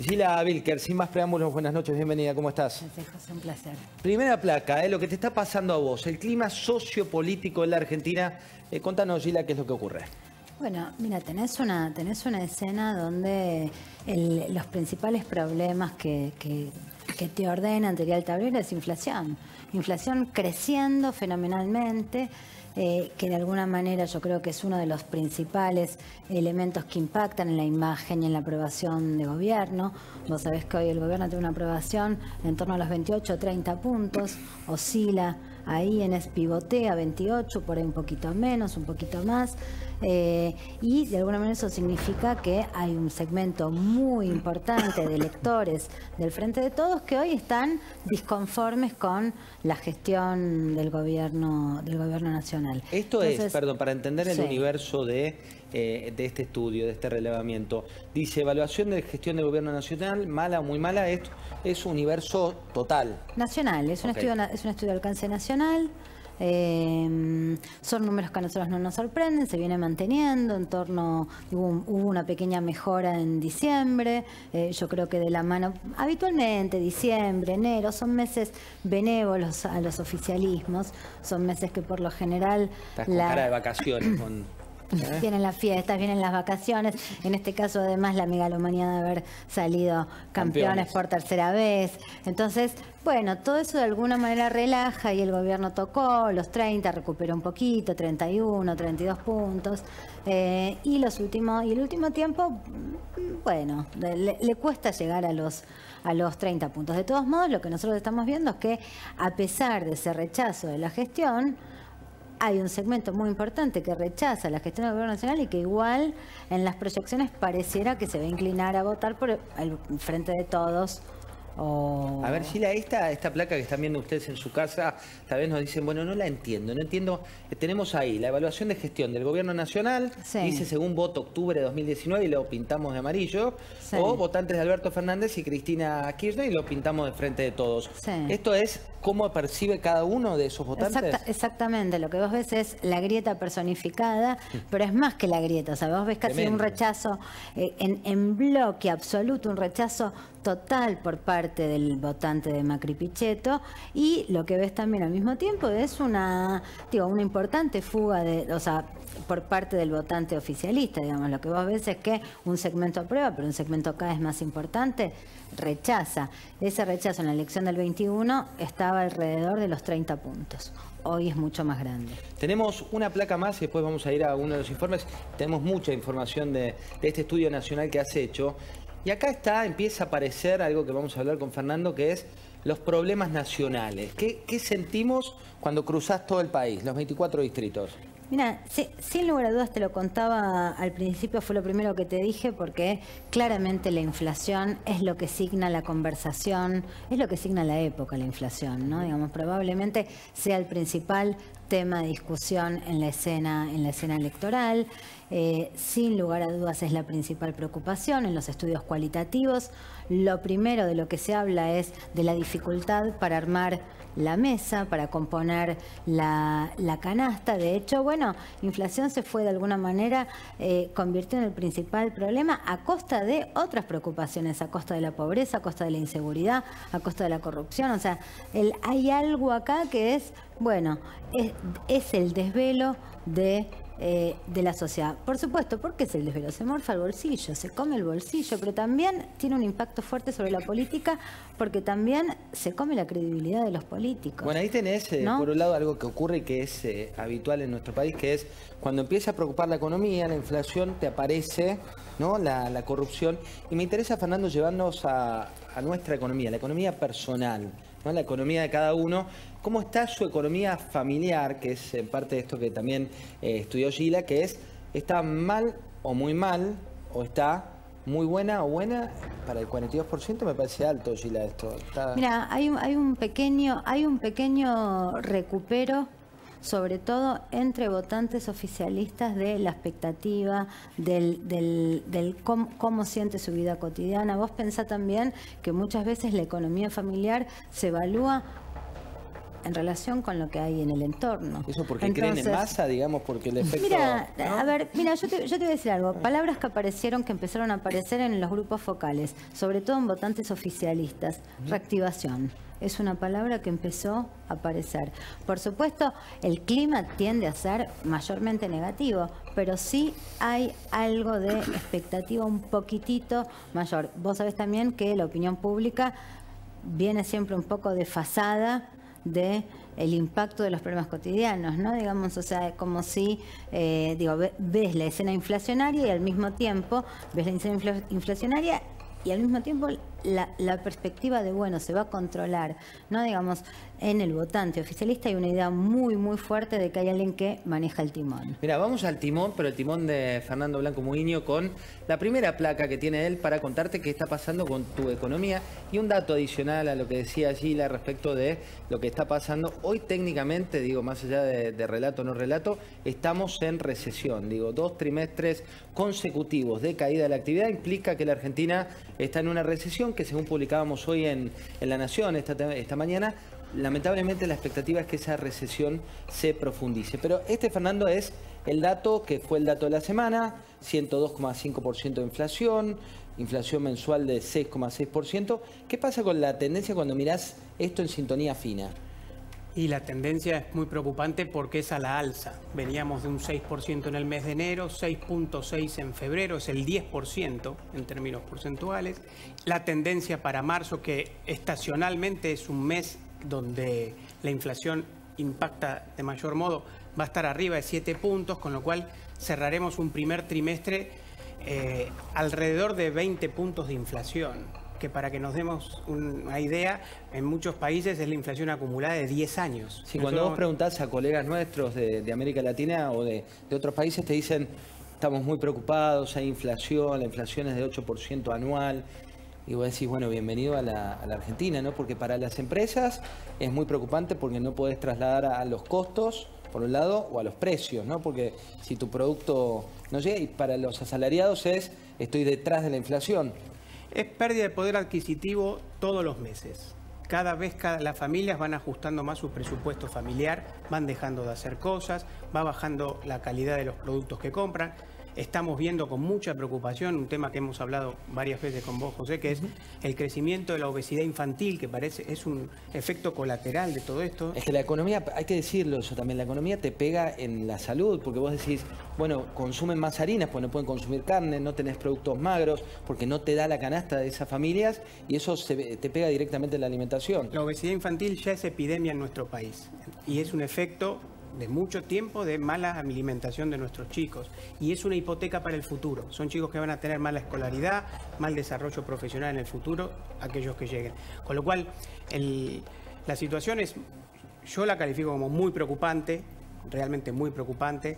Gila Vilker, sin más preámbulos, buenas noches, bienvenida, ¿cómo estás? Gracias, José, un placer. Primera placa, lo que te está pasando a vos, el clima sociopolítico en la Argentina. Contanos, Gila, qué es lo que ocurre. Bueno, mira, tenés una escena donde los principales problemas que te ordenan, te el tablero, es inflación. Inflación creciendo fenomenalmente. Que de alguna manera yo creo que es uno de los principales elementos que impactan en la imagen y en la aprobación de gobierno. Vos sabés que hoy el gobierno tiene una aprobación en torno a los 28 o 30 puntos, oscila ahí pivotea 28, por ahí un poquito menos, un poquito más. Y de alguna manera eso significa que hay un segmento muy importante de electores del Frente de Todos que hoy están disconformes con la gestión del gobierno nacional. Esto Entonces, es, perdón, para entender el sí. universo de este estudio, de este relevamiento. Dice, evaluación de gestión del gobierno nacional, mala o muy mala, esto es universo total. Nacional, es un estudio de alcance nacional. Son números que a nosotros no nos sorprenden, se viene manteniendo en torno, hubo una pequeña mejora en diciembre, yo creo que de la mano, habitualmente diciembre, enero, son meses benévolos a los oficialismos, son meses que por lo general... Estás con cara de vacaciones, Vienen las fiestas, vienen las vacaciones, en este caso además la megalomanía de haber salido campeones por tercera vez. Entonces, bueno, todo eso de alguna manera relaja y el gobierno tocó los 30, recuperó un poquito, 31, 32 puntos. Y el último tiempo, bueno, le cuesta llegar a los 30 puntos. De todos modos, lo que nosotros estamos viendo es que a pesar de ese rechazo de la gestión, hay un segmento muy importante que rechaza la gestión del gobierno nacional y que igual en las proyecciones pareciera que se va a inclinar a votar por el Frente de Todos. A ver, Sheila, esta placa que están viendo ustedes en su casa, tal vez nos dicen, bueno, no entiendo. Tenemos ahí la evaluación de gestión del gobierno nacional, dice según voto octubre de 2019 y lo pintamos de amarillo, o votantes de Alberto Fernández y Cristina Kirchner y lo pintamos de Frente de Todos. Esto es cómo percibe cada uno de esos votantes. Exactamente, lo que vos ves es la grieta personificada, pero es más que la grieta, o sea, vos ves casi un rechazo en bloque absoluto, un rechazo total por parte del votante de Macri Pichetto, y lo que ves también al mismo tiempo es una importante fuga por parte del votante oficialista, digamos. Lo que vos ves es que un segmento aprueba, pero un segmento cada vez más importante rechaza. Ese rechazo en la elección del 21 estaba alrededor de los 30 puntos. Hoy es mucho más grande. Tenemos una placa más y después vamos a ir a uno de los informes. Tenemos mucha información de este estudio nacional que has hecho. Y acá empieza a aparecer algo que vamos a hablar con Fernando, que es los problemas nacionales. ¿Qué sentimos cuando cruzás todo el país, los 24 distritos? Mira, sin lugar a dudas te lo contaba al principio, fue lo primero que te dije, porque claramente la inflación es lo que signa la conversación, es lo que signa la época, la inflación, ¿no? Digamos, probablemente sea el principal tema de discusión en la escena electoral. Sin lugar a dudas es la principal preocupación en los estudios cualitativos. Lo primero de lo que se habla es de la dificultad para armar la mesa, para componer la canasta. De hecho, bueno, inflación se fue de alguna manera convirtió en el principal problema a costa de otras preocupaciones, a costa de la pobreza, a costa de la inseguridad, a costa de la corrupción. O sea, hay algo acá que es, bueno, es el desvelo de la sociedad. Por supuesto, ¿por qué es el desvelo? Se morfa el bolsillo, se come el bolsillo, pero también tiene un impacto fuerte sobre la política porque también se come la credibilidad de los políticos. Bueno, ahí tenés, por un lado, algo que ocurre y que es habitual en nuestro país, que es cuando empieza a preocupar la economía, la inflación, te aparece, ¿no?, la corrupción. Y me interesa, Fernando, llevarnos a nuestra economía, la economía personal, ¿no?, la economía de cada uno. ¿Cómo está su economía familiar, que es parte de esto que también estudió Sheila, que es, ¿está mal o muy mal, o está muy buena o buena? Para el 42% me parece alto, Sheila, esto. Mira, hay un pequeño recupero, sobre todo entre votantes oficialistas, de la expectativa del cómo siente su vida cotidiana. Vos pensá también que muchas veces la economía familiar se evalúa en relación con lo que hay en el entorno. Eso porque creen en masa, digamos, porque el efecto... Mira, ¿no? a ver, yo te voy a decir algo. Palabras que empezaron a aparecer en los grupos focales, sobre todo en votantes oficialistas. Reactivación. Es una palabra que empezó a aparecer. Por supuesto, el clima tiende a ser mayormente negativo, pero sí hay algo de expectativa un poquitito mayor. Vos sabés también que la opinión pública viene siempre un poco desfasada de el impacto de los problemas cotidianos, ¿no? Digamos, o sea, como si, ves la escena inflacionaria y al mismo tiempo ves la escena inflacionaria y al mismo tiempo la perspectiva de, bueno, se va a controlar, no digamos, en el votante oficialista hay una idea muy, muy fuerte de que hay alguien que maneja el timón. Mira, vamos al timón, pero el timón de Fernando Blanco Muiño con la primera placa que tiene él para contarte qué está pasando con tu economía y un dato adicional a lo que decía Gila respecto de lo que está pasando. Hoy técnicamente, digo, más allá de relato o no relato, estamos en recesión. Digo, 2 trimestres consecutivos de caída de la actividad implica que la Argentina está en una recesión que, según publicábamos hoy en La Nación esta mañana, lamentablemente la expectativa es que esa recesión se profundice. Pero Fernando, es el dato que fue el dato de la semana, 102,5% de inflación mensual de 6,6%. ¿Qué pasa con la tendencia cuando mirás esto en sintonía fina? Y la tendencia es muy preocupante porque es a la alza. Veníamos de un 6% en el mes de enero, 6.6% en febrero, es el 10% en términos porcentuales. La tendencia para marzo, que estacionalmente es un mes donde la inflación impacta de mayor modo, va a estar arriba de 7 puntos, con lo cual cerraremos un primer trimestre alrededor de 20 puntos de inflación, que para que nos demos una idea, en muchos países es la inflación acumulada de 10 años. Sí, cuando vos preguntás a colegas nuestros de América Latina o de otros países, te dicen, estamos muy preocupados, hay inflación, la inflación es de 8% anual. Y vos decís, bueno, bienvenido a la Argentina, ¿no? Porque para las empresas es muy preocupante porque no podés trasladar a los costos, por un lado, o a los precios, ¿no? Porque si tu producto no llega, y para los asalariados estoy detrás de la inflación. Es pérdida de poder adquisitivo todos los meses. Cada vez las familias van ajustando más su presupuesto familiar, van dejando de hacer cosas, va bajando la calidad de los productos que compran. Estamos viendo con mucha preocupación un tema que hemos hablado varias veces con vos, José, que es el crecimiento de la obesidad infantil, que es un efecto colateral de todo esto. Es que la economía, hay que decirlo eso también, la economía te pega en la salud, porque vos decís, bueno, consumen más harinas, pues no pueden consumir carne, no tenés productos magros, porque no te da la canasta de esas familias, y eso te pega directamente en la alimentación. La obesidad infantil ya es epidemia en nuestro país, y es un efecto de mucho tiempo de mala alimentación de nuestros chicos, y es una hipoteca para el futuro. Son chicos que van a tener mala escolaridad, mal desarrollo profesional en el futuro, aquellos que lleguen. Con lo cual, la situación yo la califico como muy preocupante, realmente muy preocupante.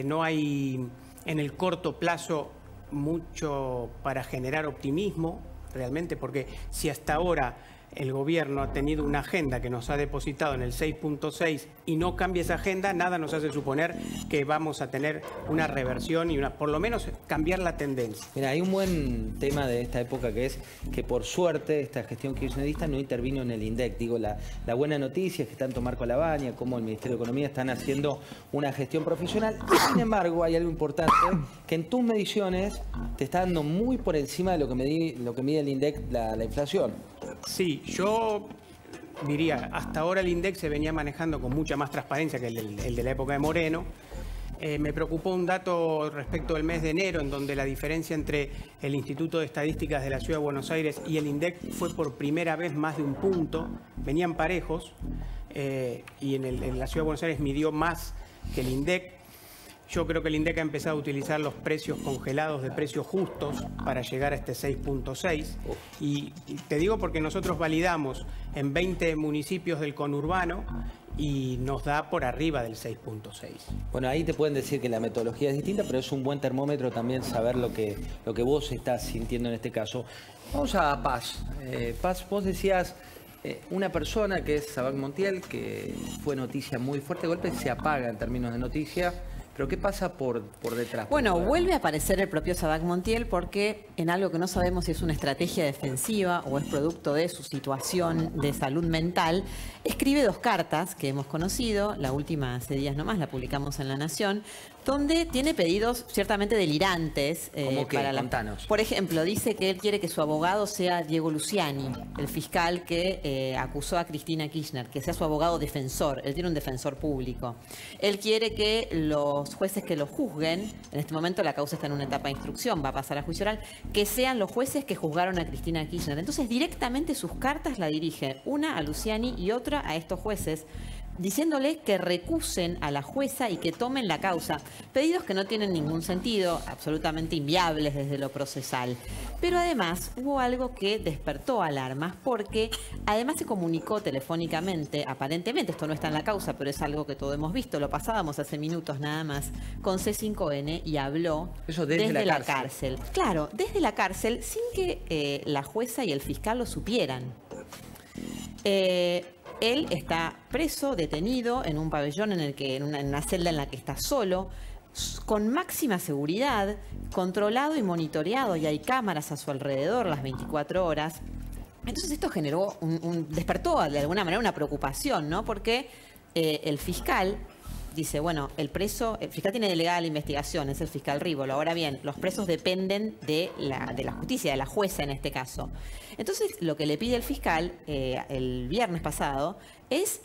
No hay en el corto plazo mucho para generar optimismo, realmente, porque si hasta ahora el gobierno ha tenido una agenda que nos ha depositado en el 6.6 y no cambia esa agenda, nada nos hace suponer que vamos a tener una reversión y por lo menos cambiar la tendencia. Mira, hay un buen tema de esta época que es que por suerte esta gestión kirchnerista no intervino en el INDEC. Digo, la buena noticia es que tanto Marco Labaña como el Ministerio de Economía están haciendo una gestión profesional. Sin embargo, hay algo importante, que en tus mediciones te está dando muy por encima de lo que mide el INDEC la inflación. Sí, yo diría, hasta ahora el INDEC se venía manejando con mucha más transparencia que el de la época de Moreno. Me preocupó un dato respecto del mes de enero, en donde la diferencia entre el Instituto de Estadísticas de la Ciudad de Buenos Aires y el INDEC fue por primera vez más de un punto. Venían parejos y en la Ciudad de Buenos Aires midió más que el INDEC. Yo creo que el INDEC ha empezado a utilizar los precios congelados de precios justos para llegar a este 6.6. Y te digo porque nosotros validamos en 20 municipios del conurbano y nos da por arriba del 6.6. Bueno, ahí te pueden decir que la metodología es distinta, pero es un buen termómetro también saber lo que vos estás sintiendo en este caso. Vamos a Paz. Paz, vos decías, una persona que es Sabac Montiel, que fue noticia muy fuerte, de golpe se apaga en términos de noticia. ¿Pero qué pasa por detrás? Bueno, vuelve a aparecer el propio Sabac Montiel porque en algo que no sabemos si es una estrategia defensiva o es producto de su situación de salud mental, escribe 2 cartas que hemos conocido, la última hace días nomás, la publicamos en La Nación, donde tiene pedidos ciertamente delirantes. ¿Cómo qué? Contanos. Por ejemplo, dice que él quiere que su abogado sea Diego Luciani, el fiscal que acusó a Cristina Kirchner, que sea su abogado defensor. Él tiene un defensor público. Él quiere que los jueces que lo juzguen, en este momento la causa está en una etapa de instrucción, va a pasar a juicio oral, que sean los jueces que juzgaron a Cristina Kirchner. Entonces directamente sus cartas la dirige una a Luciani y otra a estos jueces, diciéndole que recusen a la jueza y que tomen la causa. Pedidos que no tienen ningún sentido, absolutamente inviables desde lo procesal. Pero además hubo algo que despertó alarmas porque además se comunicó telefónicamente, aparentemente esto no está en la causa, pero es algo que todos hemos visto, lo pasábamos hace minutos nada más, con C5N y habló desde la cárcel. Claro, desde la cárcel sin que la jueza y el fiscal lo supieran. Él está preso, detenido, en un pabellón en una celda en la que está solo, con máxima seguridad, controlado y monitoreado, y hay cámaras a su alrededor las 24 horas. Entonces esto generó despertó de alguna manera una preocupación, ¿no? Porque el fiscal dice, bueno, el fiscal tiene delegada la investigación, es el fiscal Rívolo. Ahora bien, los presos dependen de la justicia, de la jueza en este caso. Entonces, lo que le pide el fiscal el viernes pasado es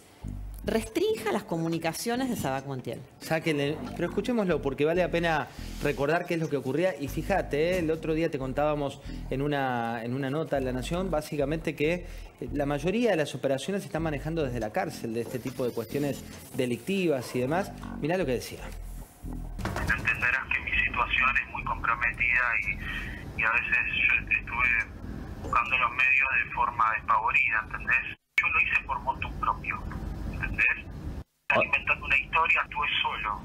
restrinja las comunicaciones de Sabac Montiel. Sáquenle, pero escuchémoslo porque vale la pena recordar qué es lo que ocurría. Y fíjate, el otro día te contábamos en una nota en La Nación, básicamente que la mayoría de las operaciones se están manejando desde la cárcel, de este tipo de cuestiones delictivas y demás. Mirá lo que decía. Entenderás que mi situación es muy comprometida y a veces yo estuve buscando los medios de forma despavorida, ¿entendés? Yo lo hice por motu propio, ¿entendés? Alimentando una historia, actué solo.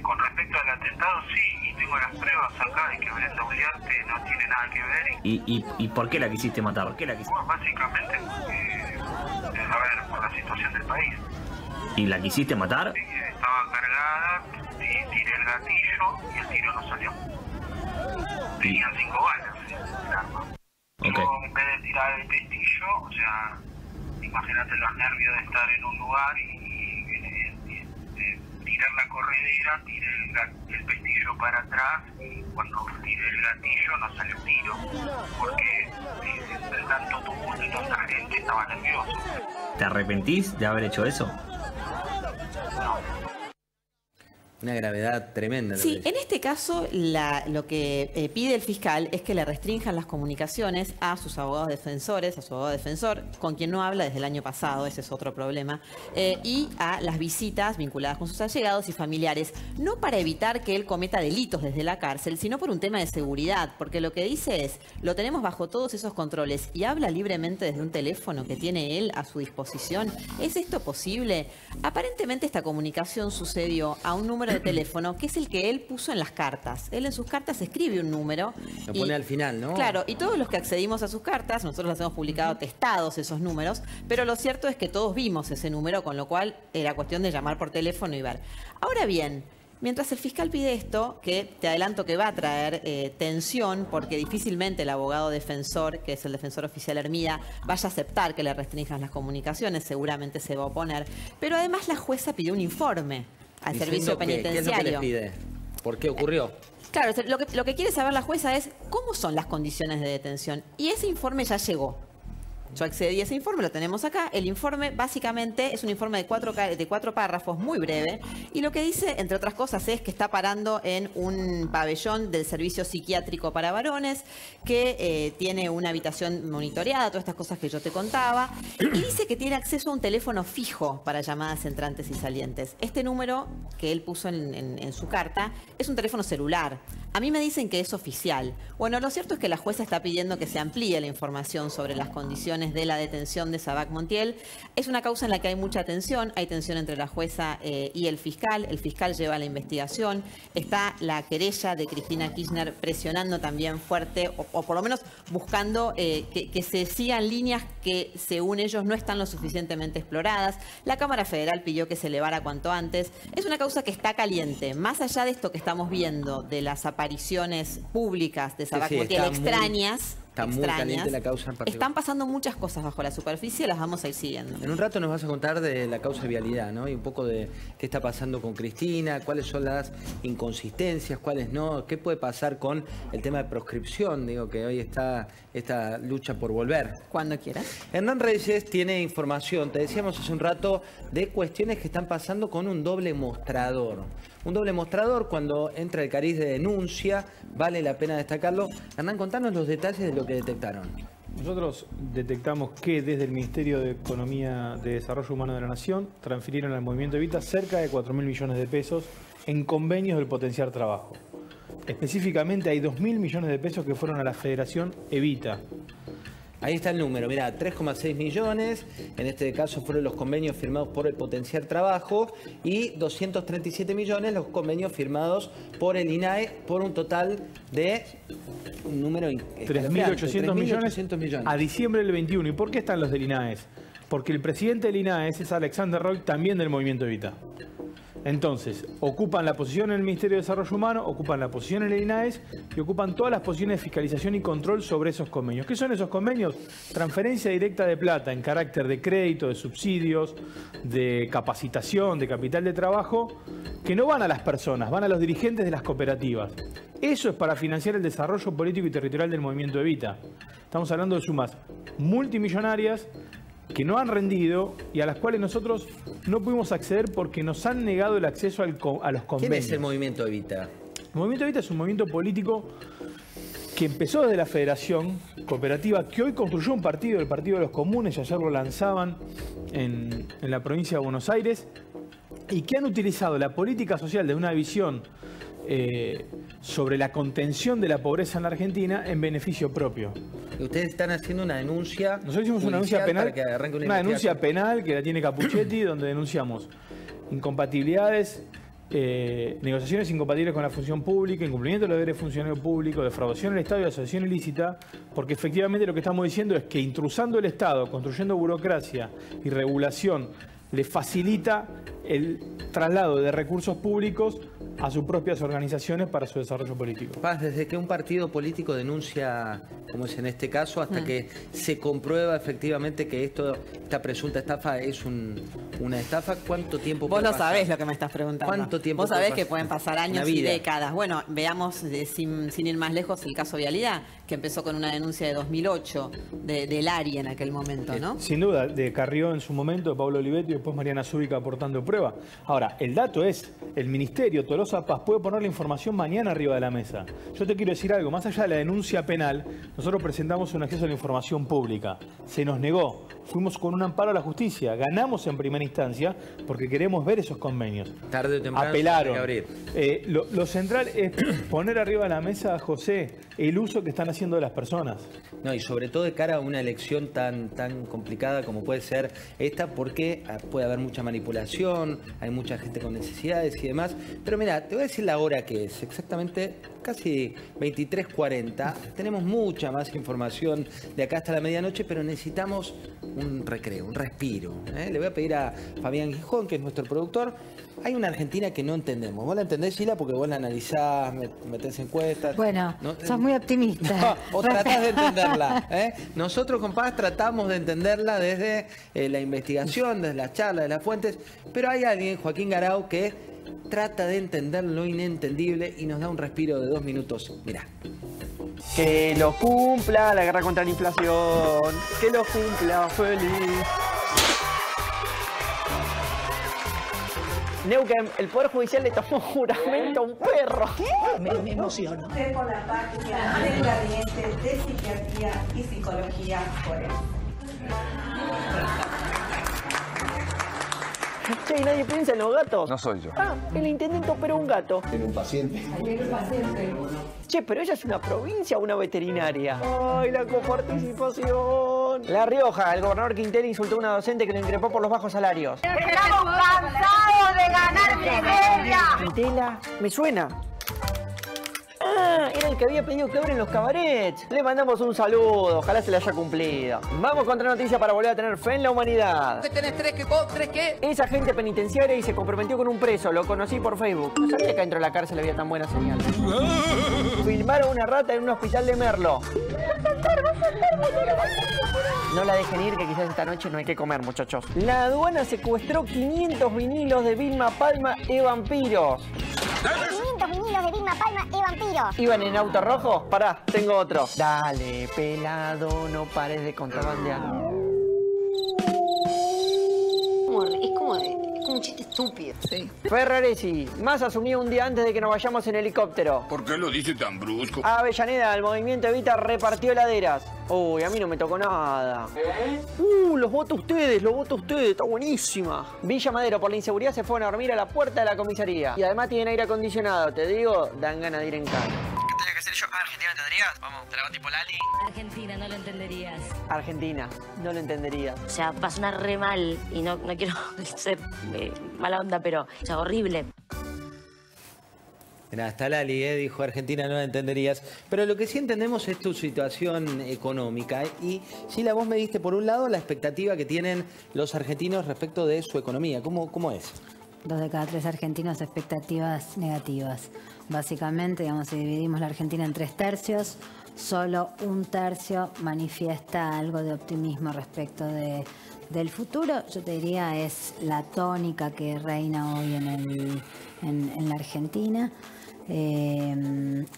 Con respecto al atentado, sí, y tengo las pruebas acá de que Brenda Uliarte no tiene nada que ver. ¿Y por qué la quisiste matar? ¿Por qué la quisiste? Bueno, básicamente porque, por la situación del país. ¿Y la quisiste matar? Sí, estaba cargada, tiré el gatillo y el tiro no salió. Tenían 5 balas el arma. Okay. Yo, en vez de tirar el pestillo, o sea, imagínate los nervios de estar en un lugar y tirar la corredera, tiré el pestillo para atrás y cuando tiré el gatillo no salió tiro. Porque entre tanto tumulto y tanta gente estaba nervioso. ¿Te arrepentís de haber hecho eso? No. Una gravedad tremenda. Sí, en este caso lo que pide el fiscal es que le restrinjan las comunicaciones a sus abogados defensores, a su abogado defensor, con quien no habla desde el año pasado, ese es otro problema, y a las visitas vinculadas con sus allegados y familiares, no para evitar que él cometa delitos desde la cárcel, sino por un tema de seguridad, porque lo que dice es, lo tenemos bajo todos esos controles y habla libremente desde un teléfono que tiene él a su disposición. ¿Es esto posible? Aparentemente esta comunicación sucedió a un número de teléfono, que es el que él puso en las cartas. Él en sus cartas escribe un número. Lo pone al final, ¿no? Claro, y todos los que accedimos a sus cartas, nosotros las hemos publicado testados esos números, pero lo cierto es que todos vimos ese número, con lo cual era cuestión de llamar por teléfono y ver. Ahora bien, mientras el fiscal pide esto, que te adelanto que va a traer tensión, porque difícilmente el abogado defensor, que es el defensor oficial Hermida, vaya a aceptar que le restrinjan las comunicaciones, seguramente se va a oponer. Pero además la jueza pidió un informe al servicio penitenciario. ¿Qué es lo que le pide? ¿Por qué ocurrió? Claro, lo que quiere saber la jueza es cómo son las condiciones de detención. Y ese informe ya llegó. Yo accedí a ese informe, lo tenemos acá. El informe básicamente es un informe de cuatro párrafos, muy breve. Y lo que dice, entre otras cosas, es que está parando en un pabellón del servicio psiquiátrico para varones, que tiene una habitación monitoreada, todas estas cosas que yo te contaba. Y dice que tiene acceso a un teléfono fijo para llamadas entrantes y salientes. Este número que él puso en su carta es un teléfono celular. A mí me dicen que es oficial. Bueno, lo cierto es que la jueza está pidiendo que se amplíe la información sobre las condiciones de la detención de Sabac Montiel. Es una causa en la que hay mucha tensión. Hay tensión entre la jueza y el fiscal. El fiscal lleva la investigación. Está la querella de Cristina Kirchner presionando también fuerte, o por lo menos buscando que se sigan líneas que, según ellos, no están lo suficientemente exploradas. La Cámara Federal pidió que se elevara cuanto antes. Es una causa que está caliente. Más allá de esto que estamos viendo, de las apariciones públicas de Sabac Montiel extrañas. Está muy caliente la causa en particular. Están pasando muchas cosas bajo la superficie, las vamos a ir siguiendo. En un rato nos vas a contar de la causa de vialidad, ¿no? Y un poco de qué está pasando con Cristina, cuáles son las inconsistencias, cuáles no, qué puede pasar con el tema de proscripción, digo, que hoy está esta lucha por volver. Cuando quieras. Hernán Reyes tiene información, te decíamos hace un rato, de cuestiones que están pasando con un doble mostrador. Un doble mostrador, cuando entra el cariz de denuncia, vale la pena destacarlo. Hernán, contanos los detalles de lo que detectaron. Nosotros detectamos que desde el Ministerio de Economía de Desarrollo Humano de la Nación transfirieron al Movimiento Evita cerca de 4.000 millones de pesos en convenios del Potenciar Trabajo. Específicamente hay 2.000 millones de pesos que fueron a la Federación Evita. Ahí está el número, mirá, 3,6 millones, en este caso fueron los convenios firmados por el Potenciar Trabajo y 237 millones los convenios firmados por el INAE por un total de un número 3.800 millones a diciembre del 21. ¿Y por qué están los del INAES? Porque el presidente del INAES es Alexander Roig, también del Movimiento Evita. Entonces, ocupan la posición en el Ministerio de Desarrollo Humano, ocupan la posición en el INAES y ocupan todas las posiciones de fiscalización y control sobre esos convenios. ¿Qué son esos convenios? Transferencia directa de plata en carácter de crédito, de subsidios, de capacitación, de capital de trabajo, que no van a las personas, van a los dirigentes de las cooperativas. Eso es para financiar el desarrollo político y territorial del Movimiento Evita. Estamos hablando de sumas multimillonarias que no han rendido y a las cuales nosotros no pudimos acceder porque nos han negado el acceso a los convenios. ¿Quién es el Movimiento Evita? El Movimiento Evita es un movimiento político que empezó desde la Federación Cooperativa, que hoy construyó un partido, el Partido de los Comunes, y ayer lo lanzaban en la provincia de Buenos Aires, y que han utilizado la política social de una visión sobre la contención de la pobreza en la Argentina en beneficio propio. Ustedes están haciendo una denuncia. Nosotros hicimos una denuncia penal, una denuncia penal que la tiene Capuchetti, donde denunciamos incompatibilidades, negociaciones incompatibles con la función pública, incumplimiento de los deberes de funcionario público, defraudación del Estado y asociación ilícita, porque efectivamente lo que estamos diciendo es que intrusando el Estado, construyendo burocracia y regulación, le facilita el traslado de recursos públicos a sus propias organizaciones para su desarrollo político. Paz, desde que un partido político denuncia, como es en este caso, hasta que se comprueba efectivamente que esta presunta estafa es una estafa, ¿cuánto tiempo Vos puede lo pasar? sabés lo que me estás preguntando. ¿Cuánto tiempo Vos sabés puede que pueden pasar años y décadas. Bueno, veamos, sin ir más lejos, el caso Vialidad, que empezó con una denuncia de 2008 del ARI en aquel momento, ¿no? Sin duda, de Carrió en su momento, de Pablo Olivetti y después Mariana Zúbica aportando prueba. Ahora, el dato es, el Ministerio Tolosa Paz puede poner la información mañana arriba de la mesa. Yo te quiero decir algo, más allá de la denuncia penal, nosotros presentamos un acceso a la información pública. Se nos negó, fuimos con un amparo a la justicia, ganamos en primera instancia porque queremos ver esos convenios. Tarde o temprano apelaron. se tiene que abrir. Lo central es poner arriba de la mesa, José, el uso que están haciendo de las personas. No, y sobre todo de cara a una elección tan complicada como puede ser esta, porque puede haber mucha manipulación, hay mucha gente con necesidades y demás. Pero mira, te voy a decir la hora que es, exactamente casi 23:40. Tenemos mucha más información de acá hasta la medianoche, pero necesitamos un recreo, un respiro. Le voy a pedir a Fabián Gijón, que es nuestro productor. Hay una Argentina que no entendemos. ¿Vos la entendés, Sheila? Porque vos la analizás, metés encuestas. Bueno, sos muy optimista. No, o tratás de entenderla. Nosotros con Paz tratamos de entenderla desde la investigación, desde las charlas, de las fuentes, pero hay alguien, Joaquín Garau, que trata de entender lo inentendible y nos da un respiro de 2 minutos. Mirá. Que lo cumpla la guerra contra la inflación. Que lo cumpla, feliz. Neuquén, el Poder Judicial le tomó juramento a un perro. ¿Qué? Me emociona. Usted por la práctica de clarientes de psiquiatría y psicología forense. Che, ¿y nadie piensa en los gatos? No soy yo. Ah, el intendente operó un gato. Tiene un paciente. Tiene un paciente. Che, pero ella es una provincia o una veterinaria. Ay, la coparticipación. La Rioja, el gobernador Quintero insultó a una docente que lo increpó por los bajos salarios. Estamos cansados de ganar miseria. Quintela, me suena. Ah, era el que había pedido que abren los cabarets. Le mandamos un saludo, ojalá se le haya cumplido. Vamos con otra noticia para volver a tener fe en la humanidad. ¿Qué tenés tres qué? Es agente penitenciaria y se comprometió con un preso, lo conocí por Facebook. No sabía que dentro de la cárcel había tan buena señal. Filmaron una rata en un hospital de Merlo. No la dejen ir, que quizás esta noche no hay que comer, muchachos. La aduana secuestró 500 vinilos de Vilma Palma y vampiros. 500 vinilos de Vilma Palma y vampiros. ¿Iban en auto rojo? Pará, tengo otro. Dale, pelado, no pares de contrabandear. Es como un chiste estúpido. Sí. Ferraresi, Massa asumió un día antes de que nos vayamos en helicóptero. ¿Por qué lo dice tan brusco? Avellaneda, el movimiento Evita repartió heladeras. Uy, a mí no me tocó nada. Los voto ustedes, está buenísima. Villa Madero, por la inseguridad, se fueron a dormir a la puerta de la comisaría. Y además tienen aire acondicionado, te digo, dan ganas de ir en carro. ¿Qué tenía que hacer yo? ¿Argentina entenderías? Vamos, te la hago tipo Lali. Argentina, no lo entenderías. Argentina, no lo entenderías. O sea, va a sonar re mal y no quiero ser mala onda, pero o sea, horrible. Hasta Lali, dijo Argentina, no la entenderías. Pero lo que sí entendemos es tu situación económica. Y Sheila, vos me diste por un lado la expectativa que tienen los argentinos respecto de su economía. ¿Cómo es? 2 de cada 3 argentinos expectativas negativas. Básicamente, digamos, si dividimos la Argentina en 3 tercios, solo 1/3 manifiesta algo de optimismo respecto del futuro. Yo te diría es la tónica que reina hoy en la Argentina.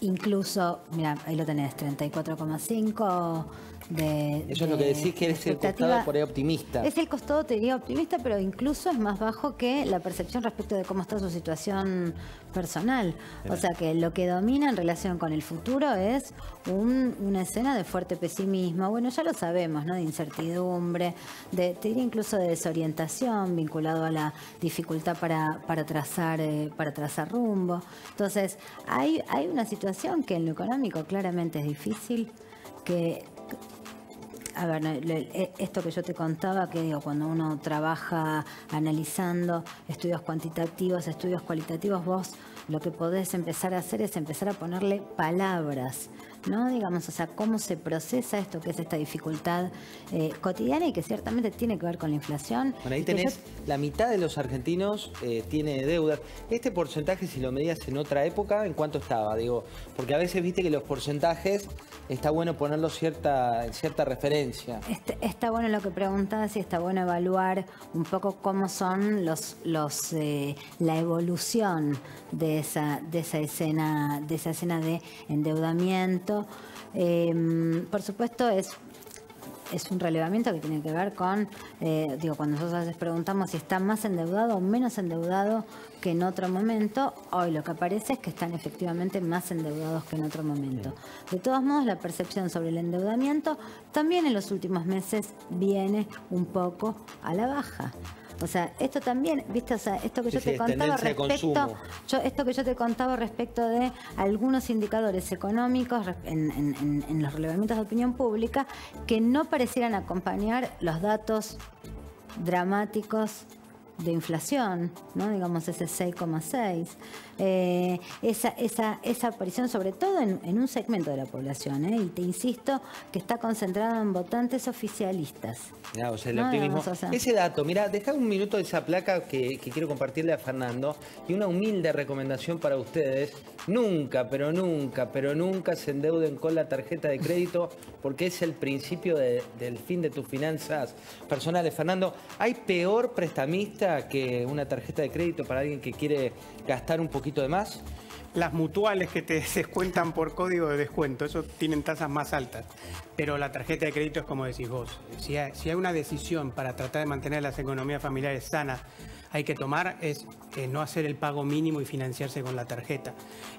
Incluso, mira, ahí lo tenés, 34,5 de eso es lo que decís, que es el costado por ahí optimista. Es el costado, te diría, optimista, pero incluso es más bajo que la percepción respecto de cómo está su situación personal. O sea que lo que domina en relación con el futuro es una escena de fuerte pesimismo. Bueno, ya lo sabemos, ¿no? De incertidumbre, te diría incluso de desorientación vinculado a la dificultad para trazar rumbo. Entonces, hay una situación que en lo económico claramente es difícil, que... A ver, esto que yo te contaba, que digo, cuando uno trabaja analizando estudios cuantitativos, estudios cualitativos, vos lo que podés empezar a hacer es empezar a ponerle palabras, ¿no? Digamos, o sea, cómo se procesa esto que es esta dificultad cotidiana y que ciertamente tiene que ver con la inflación. Bueno, ahí tenés, la mitad de los argentinos tiene deudas. Este porcentaje, si lo medías en otra época, ¿en cuánto estaba? Digo, porque a veces viste que los porcentajes está bueno ponerlos en cierta referencia. Está bueno lo que preguntás y está bueno evaluar un poco cómo son la evolución de esa escena de endeudamiento. Por supuesto es un relevamiento que tiene que ver con, cuando nosotros a veces preguntamos si está más endeudado o menos endeudado que en otro momento, hoy lo que aparece es que están efectivamente más endeudados que en otro momento. De todos modos, la percepción sobre el endeudamiento también en los últimos meses viene un poco a la baja. O sea, esto también, ¿viste? O sea, esto que yo te contaba respecto de algunos indicadores económicos en los relevamientos de opinión pública que no parecieran acompañar los datos dramáticos de inflación, ¿no? Digamos ese 6,6. Esa aparición sobre todo en un segmento de la población, y te insisto que está concentrado en votantes oficialistas. O sea, el optimismo. Ese dato, mira, deja un minuto de esa placa que quiero compartirle a Fernando y una humilde recomendación para ustedes. Nunca, pero nunca se endeuden con la tarjeta de crédito porque es el principio del fin de tus finanzas personales. Fernando, ¿hay peor prestamista que una tarjeta de crédito para alguien que quiere gastar un poquito de más? Las mutuales que te descuentan por código de descuento, eso tienen tasas más altas. Pero la tarjeta de crédito es como decís vos. Si hay una decisión para tratar de mantener las economías familiares sanas, hay que tomar es no hacer el pago mínimo y financiarse con la tarjeta.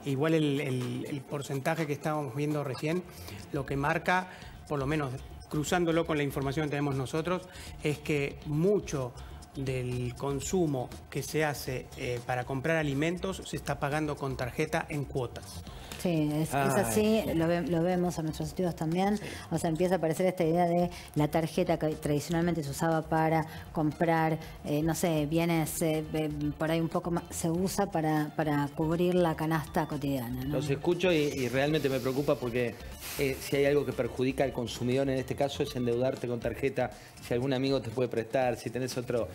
Igual el porcentaje que estábamos viendo recién, lo que marca, por lo menos cruzándolo con la información que tenemos nosotros, es que mucho del consumo que se hace para comprar alimentos se está pagando con tarjeta en cuotas. Sí, es así, lo vemos en nuestros estudios también. O sea, empieza a aparecer esta idea de la tarjeta que tradicionalmente se usaba para comprar, no sé, bienes por ahí un poco más, se usa para cubrir la canasta cotidiana, ¿no? Los escucho y realmente me preocupa porque si hay algo que perjudica al consumidor en este caso es endeudarte con tarjeta. Si algún amigo te puede prestar, si tenés otro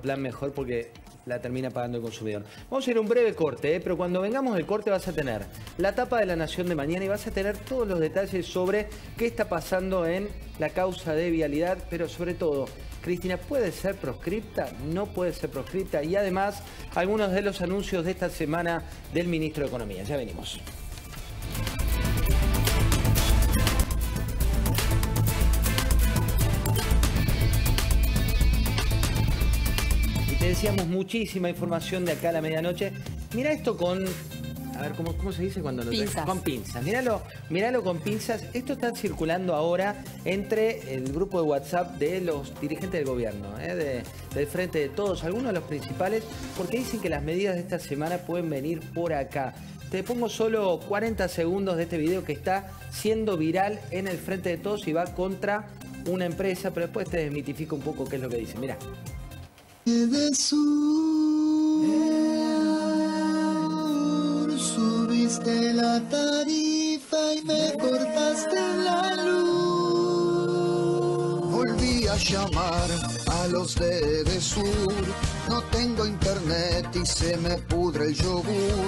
plan mejor porque la termina pagando el consumidor. Vamos a ir a un breve corte, pero cuando vengamos del corte vas a tener la tapa de La Nación de mañana y vas a tener todos los detalles sobre qué está pasando en la causa de vialidad, pero sobre todo, Cristina, ¿puede ser proscripta? ¿No puede ser proscripta? Y además, algunos de los anuncios de esta semana del ministro de Economía. Ya venimos. Te decíamos muchísima información de acá a la medianoche. Mira esto con... A ver, ¿cómo se dice cuando lo pinzas? Con pinzas. Míralo con pinzas. Esto está circulando ahora entre el grupo de WhatsApp de los dirigentes del gobierno, del Frente de Todos, algunos de los principales, porque dicen que las medidas de esta semana pueden venir por acá. Te pongo solo 40 segundos de este video que está siendo viral en el Frente de Todos y va contra una empresa, pero después te desmitifico un poco qué es lo que dice. Mirá. Subiste la tarifa y me cortaste la luz. Volví a llamar a los de Edesur. No tengo internet y se me pudre el yogur.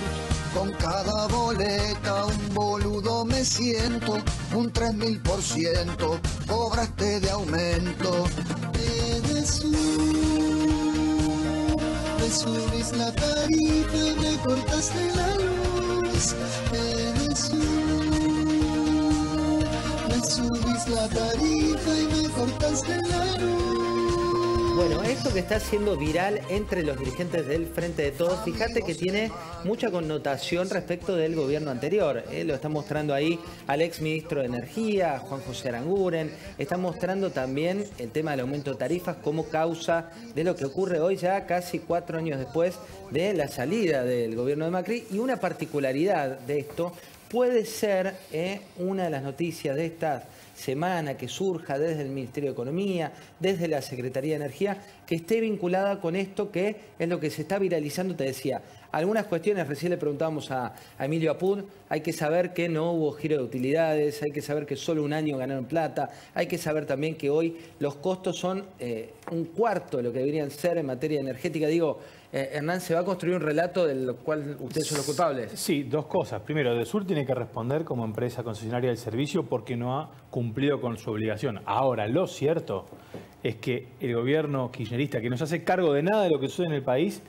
Con cada boleta un boludo me siento. Un 3000% cobraste de aumento. Edesur, me subís la tarifa y me cortaste la luz. Me subís la tarifa y me cortaste la luz. Bueno, esto que está siendo viral entre los dirigentes del Frente de Todos, fíjate que tiene mucha connotación respecto del gobierno anterior. Lo está mostrando ahí al ex ministro de Energía, Juan José Aranguren. Está mostrando también el tema del aumento de tarifas como causa de lo que ocurre hoy ya casi 4 años después de la salida del gobierno de Macri. Y una particularidad de esto puede ser una de las noticias de esta semana que surja desde el Ministerio de Economía, desde la Secretaría de Energía, que esté vinculada con esto que es lo que se está viralizando. Te decía, algunas cuestiones, recién le preguntábamos a Emilio Apud, hay que saber que no hubo giro de utilidades, hay que saber que solo un año ganaron plata, hay que saber también que hoy los costos son un cuarto de lo que deberían ser en materia energética. Digo, Hernán, ¿se va a construir un relato del cual ustedes son los culpables? Sí, dos cosas. Primero, Edesur tiene que responder como empresa concesionaria del servicio porque no ha cumplido con su obligación. Ahora, lo cierto es que el gobierno kirchnerista, que no se hace cargo de nada de lo que sucede en el país,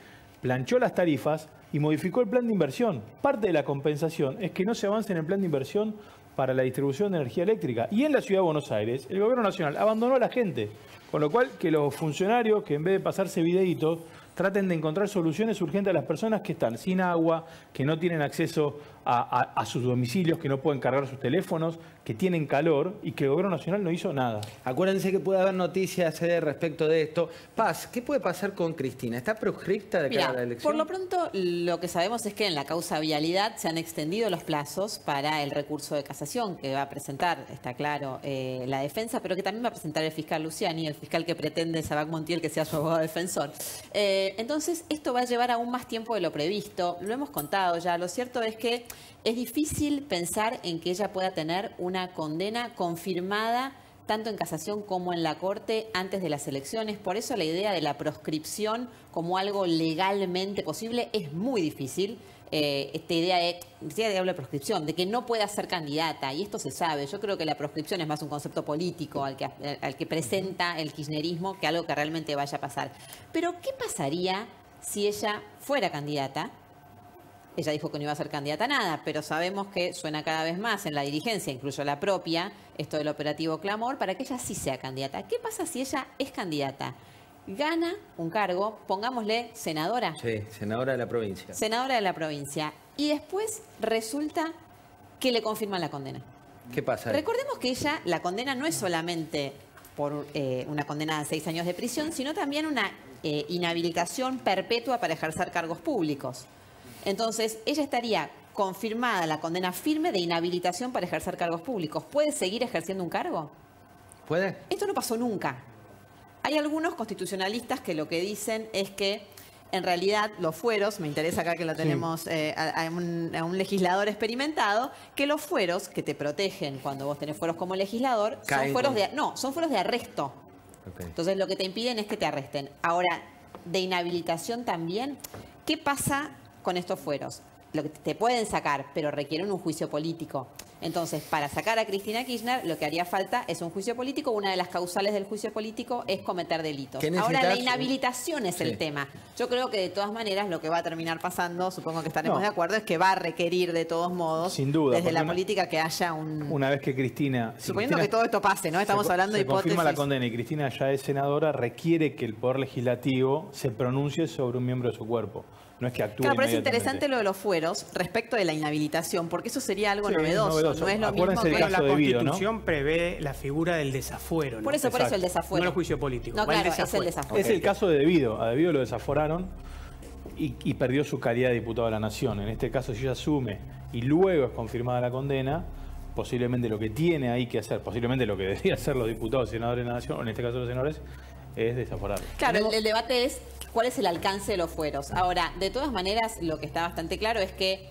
planchó las tarifas y modificó el plan de inversión. Parte de la compensación es que no se avance en el plan de inversión para la distribución de energía eléctrica. Y en la Ciudad de Buenos Aires, el gobierno nacional abandonó a la gente. Con lo cual, que los funcionarios, que en vez de pasarse videitos, traten de encontrar soluciones urgentes a las personas que están sin agua, que no tienen acceso a sus domicilios, que no pueden cargar sus teléfonos, que tienen calor y que el gobierno nacional no hizo nada. Acuérdense que puede haber noticias respecto de esto. Paz, ¿qué puede pasar con Cristina? ¿Está proscripta de cara a la elección? Por lo pronto, lo que sabemos es que en la causa vialidad se han extendido los plazos para el recurso de casación que va a presentar, está claro, la defensa, pero que también va a presentar el fiscal Luciani, el fiscal que pretende Sabac Montiel que sea su abogado defensor. Entonces, esto va a llevar aún más tiempo de lo previsto. Lo hemos contado ya. Lo cierto es que es difícil pensar en que ella pueda tener una condena confirmada tanto en casación como en la Corte antes de las elecciones. Por eso la idea de la proscripción como algo legalmente posible es muy difícil. Esta idea de hablar de proscripción, de que no pueda ser candidata, y esto se sabe. Yo creo que la proscripción es más un concepto político al que presenta el kirchnerismo que algo que realmente vaya a pasar. Pero, ¿qué pasaría si ella fuera candidata? Ella dijo que no iba a ser candidata a nada, pero sabemos que suena cada vez más en la dirigencia, incluso la propia, esto del operativo Clamor, para que ella sí sea candidata. ¿Qué pasa si ella es candidata? Gana un cargo, pongámosle senadora. Sí, senadora de la provincia. Senadora de la provincia. Y después resulta que le confirman la condena. ¿Qué pasa ahí? Recordemos que ella, la condena no es solamente por una condena de 6 años de prisión, sino también una inhabilitación perpetua para ejercer cargos públicos. Entonces, ella estaría confirmada la condena firme de inhabilitación para ejercer cargos públicos. ¿Puede seguir ejerciendo un cargo? ¿Puede? Esto no pasó nunca. Hay algunos constitucionalistas que lo que dicen es que en realidad los fueros, me interesa acá que lo tenemos a un legislador experimentado, que los fueros que te protegen cuando vos tenés fueros como legislador son fueros de arresto. Okay. Entonces lo que te impiden es que te arresten. Ahora, de inhabilitación también, ¿qué pasa con estos fueros? Lo que te pueden sacar, pero requieren un juicio político. Entonces, para sacar a Cristina Kirchner, lo que haría falta es un juicio político. Una de las causales del juicio político es cometer delitos. Ahora, la inhabilitación es el tema. Yo creo que de todas maneras lo que va a terminar pasando, supongo que estaremos de acuerdo, es que va a requerir de todos modos, sin duda, desde la política, que haya una vez que Cristina... Suponiendo que todo esto pase, ¿no? Estamos hablando de hipótesis. Se confirma la condena y Cristina ya es senadora, requiere que el Poder Legislativo se pronuncie sobre un miembro de su cuerpo. No es que actúe Claro, pero es interesante lo de los fueros respecto de la inhabilitación, porque eso sería algo novedoso. No es lo mismo que la Constitución prevé la figura del desafuero, ¿no? Por eso el desafuero. No el juicio político. No, claro, es el desafuero. Es el caso de Devido. A Devido lo desaforaron y perdió su calidad de diputado de la Nación. En este caso, si ella asume y luego es confirmada la condena, posiblemente lo que tiene ahí que hacer, posiblemente lo que deberían hacer los diputados y senadores de la Nación, o en este caso los senadores, es desaforarlo. Claro, el debate es cuál es el alcance de los fueros. Ahora, de todas maneras, lo que está bastante claro es que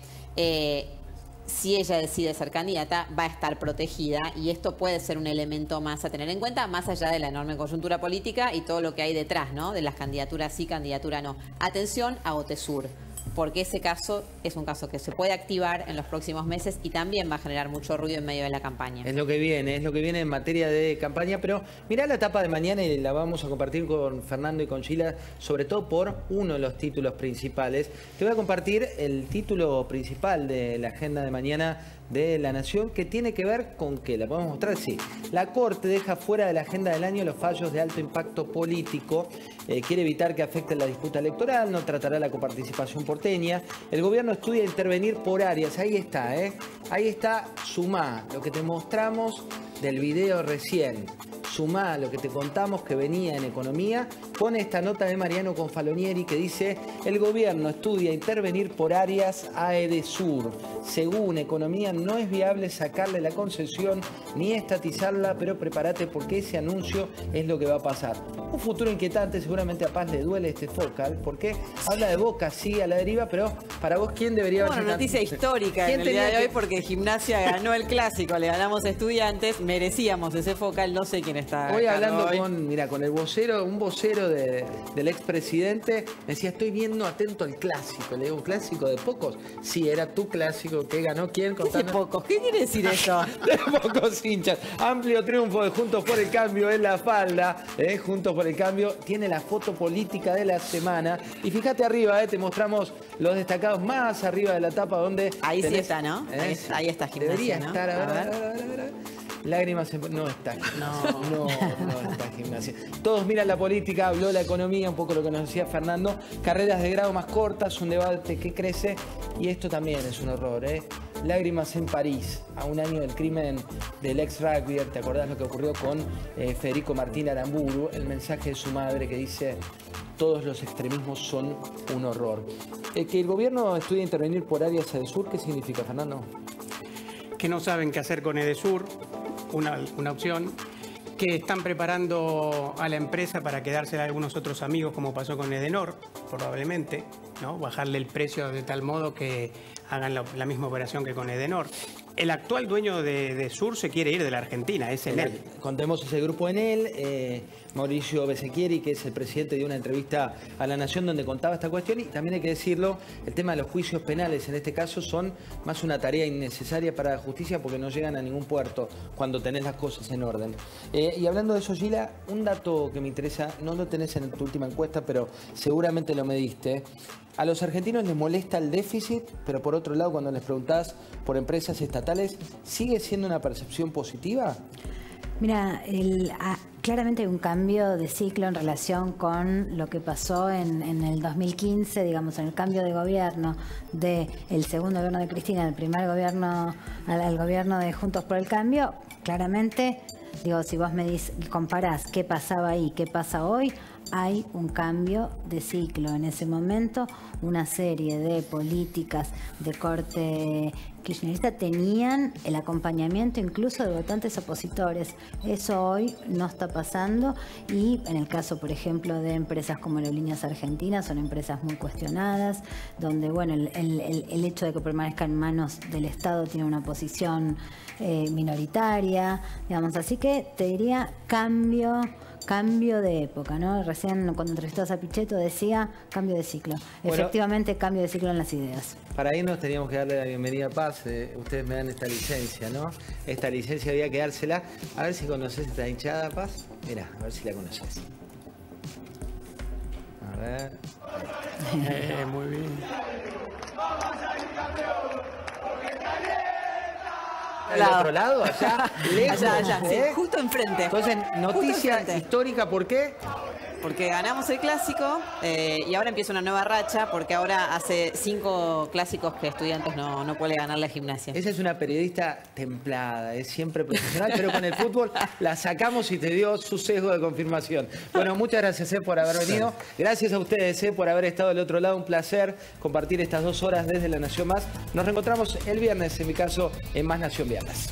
si ella decide ser candidata, va a estar protegida, y esto puede ser un elemento más a tener en cuenta, más allá de la enorme coyuntura política y todo lo que hay detrás, ¿no? De las candidaturas sí, candidatura no. Atención a Otesur, porque ese caso es un caso que se puede activar en los próximos meses y también va a generar mucho ruido en medio de la campaña. Es lo que viene en materia de campaña, pero mirá la etapa de mañana y la vamos a compartir con Fernando y con Gila, sobre todo por uno de los títulos principales. Te voy a compartir el título principal de la agenda de mañana de La Nación, que tiene que ver con que, la podemos mostrar, sí. La Corte deja fuera de la agenda del año los fallos de alto impacto político, quiere evitar que afecte la disputa electoral, no tratará la coparticipación porteña. El gobierno estudia intervenir por áreas, ahí está, ahí está, sumá lo que te mostramos del video recién. Sumá lo que te contamos que venía en economía, pone esta nota de Mariano Confalonieri que dice: el gobierno estudia intervenir por áreas a Edesur. Según economía, no es viable sacarle la concesión ni estatizarla, pero prepárate porque ese anuncio es lo que va a pasar. Un futuro inquietante, seguramente a Paz le duele este focal, porque habla de Boca, sí, a la deriva, pero para vos, ¿quién debería haber... Una noticia histórica en el día de hoy, porque Gimnasia ganó el Clásico, le ganamos a Estudiantes, merecíamos ese focal, no sé quién está. Hoy hablando con el vocero, un vocero del expresidente, me decía, estoy viendo atento al Clásico. Le digo, ¿un clásico de pocos? Sí, era tu Clásico, que ganó quién. ¿Qué de pocos? ¿Qué quiere decir eso? De pocos hinchas. Amplio triunfo de Juntos por el Cambio en la falda, Juntos por el Cambio. Tiene la foto política de la semana. Y fíjate arriba, te mostramos los destacados más arriba de la tapa, donde... Ahí tenés, sí está, ¿no? Ahí está Gimnasia, debería ¿no? Estar, a ver. Lágrimas en... No está. No está Gimnasia. Todos miran la política, habló la economía, un poco lo que nos decía Fernando. Carreras de grado más cortas, un debate que crece. Y esto también es un horror, Lágrimas en París, a un año del crimen del ex rugbyer. ¿Te acordás lo que ocurrió con Federico Martín Aramburu? El mensaje de su madre que dice: todos los extremismos son un horror. Que el gobierno estudie intervenir por áreas Edesur, ¿qué significa, Fernando? Que no saben qué hacer con Edesur, una opción. Que están preparando a la empresa para quedársela a algunos otros amigos, como pasó con Edenor, probablemente, ¿no? Bajarle el precio de tal modo que hagan la misma operación que con Edenor. El actual dueño de Sur se quiere ir de la Argentina, es Enel. Contemos ese grupo Enel, Mauricio Besequieri, que es el presidente, dio una entrevista a La Nación donde contaba esta cuestión, y también hay que decirlo, el tema de los juicios penales en este caso son más una tarea innecesaria para la justicia porque no llegan a ningún puerto cuando tenés las cosas en orden. Y hablando de eso, Gila, un dato que me interesa, no lo tenés en tu última encuesta, pero seguramente lo mediste. A los argentinos les molesta el déficit, pero por otro lado, cuando les preguntás por empresas estatales, ¿sigue siendo una percepción positiva? Mira, claramente hay un cambio de ciclo en relación con lo que pasó en el 2015, digamos, en el cambio de gobierno del segundo gobierno de Cristina, del primer gobierno al gobierno de Juntos por el Cambio. Claramente, digo, si vos comparás qué pasaba ahí, qué pasa hoy, hay un cambio de ciclo. En ese momento, una serie de políticas de corte kirchnerista tenían el acompañamiento incluso de votantes opositores. Eso hoy no está pasando, y en el caso, por ejemplo, de empresas como Aerolíneas Argentinas, son empresas muy cuestionadas, donde bueno, el hecho de que permanezca en manos del Estado tiene una posición minoritaria, digamos. Así que te diría cambio de época, ¿no? recién cuando entrevistabas a Pichetto decía cambio de ciclo. Bueno, Efectivamente, cambio de ciclo en las ideas. Para irnos teníamos que darle la bienvenida a Paz. Ustedes me dan esta licencia, ¿no? Esta licencia había que dársela. A ver si conoces esta hinchada, Paz. Mirá, a ver si la conoces. A ver. Muy bien. ¿Del otro lado? Allá, lejos, allá, sí, justo enfrente. Entonces, noticia histórica, ¿por qué? Porque ganamos el clásico y ahora empieza una nueva racha, porque ahora hace 5 clásicos que Estudiantes no puede ganarle a Gimnasia. Esa es una periodista templada, es siempre profesional, pero con el fútbol la sacamos y te dio su sesgo de confirmación. Bueno, muchas gracias por haber venido. Gracias a ustedes por haber estado del otro lado. Un placer compartir estas 2 horas desde La Nación Más. Nos reencontramos el viernes, en mi caso, en Más Nación Viernes.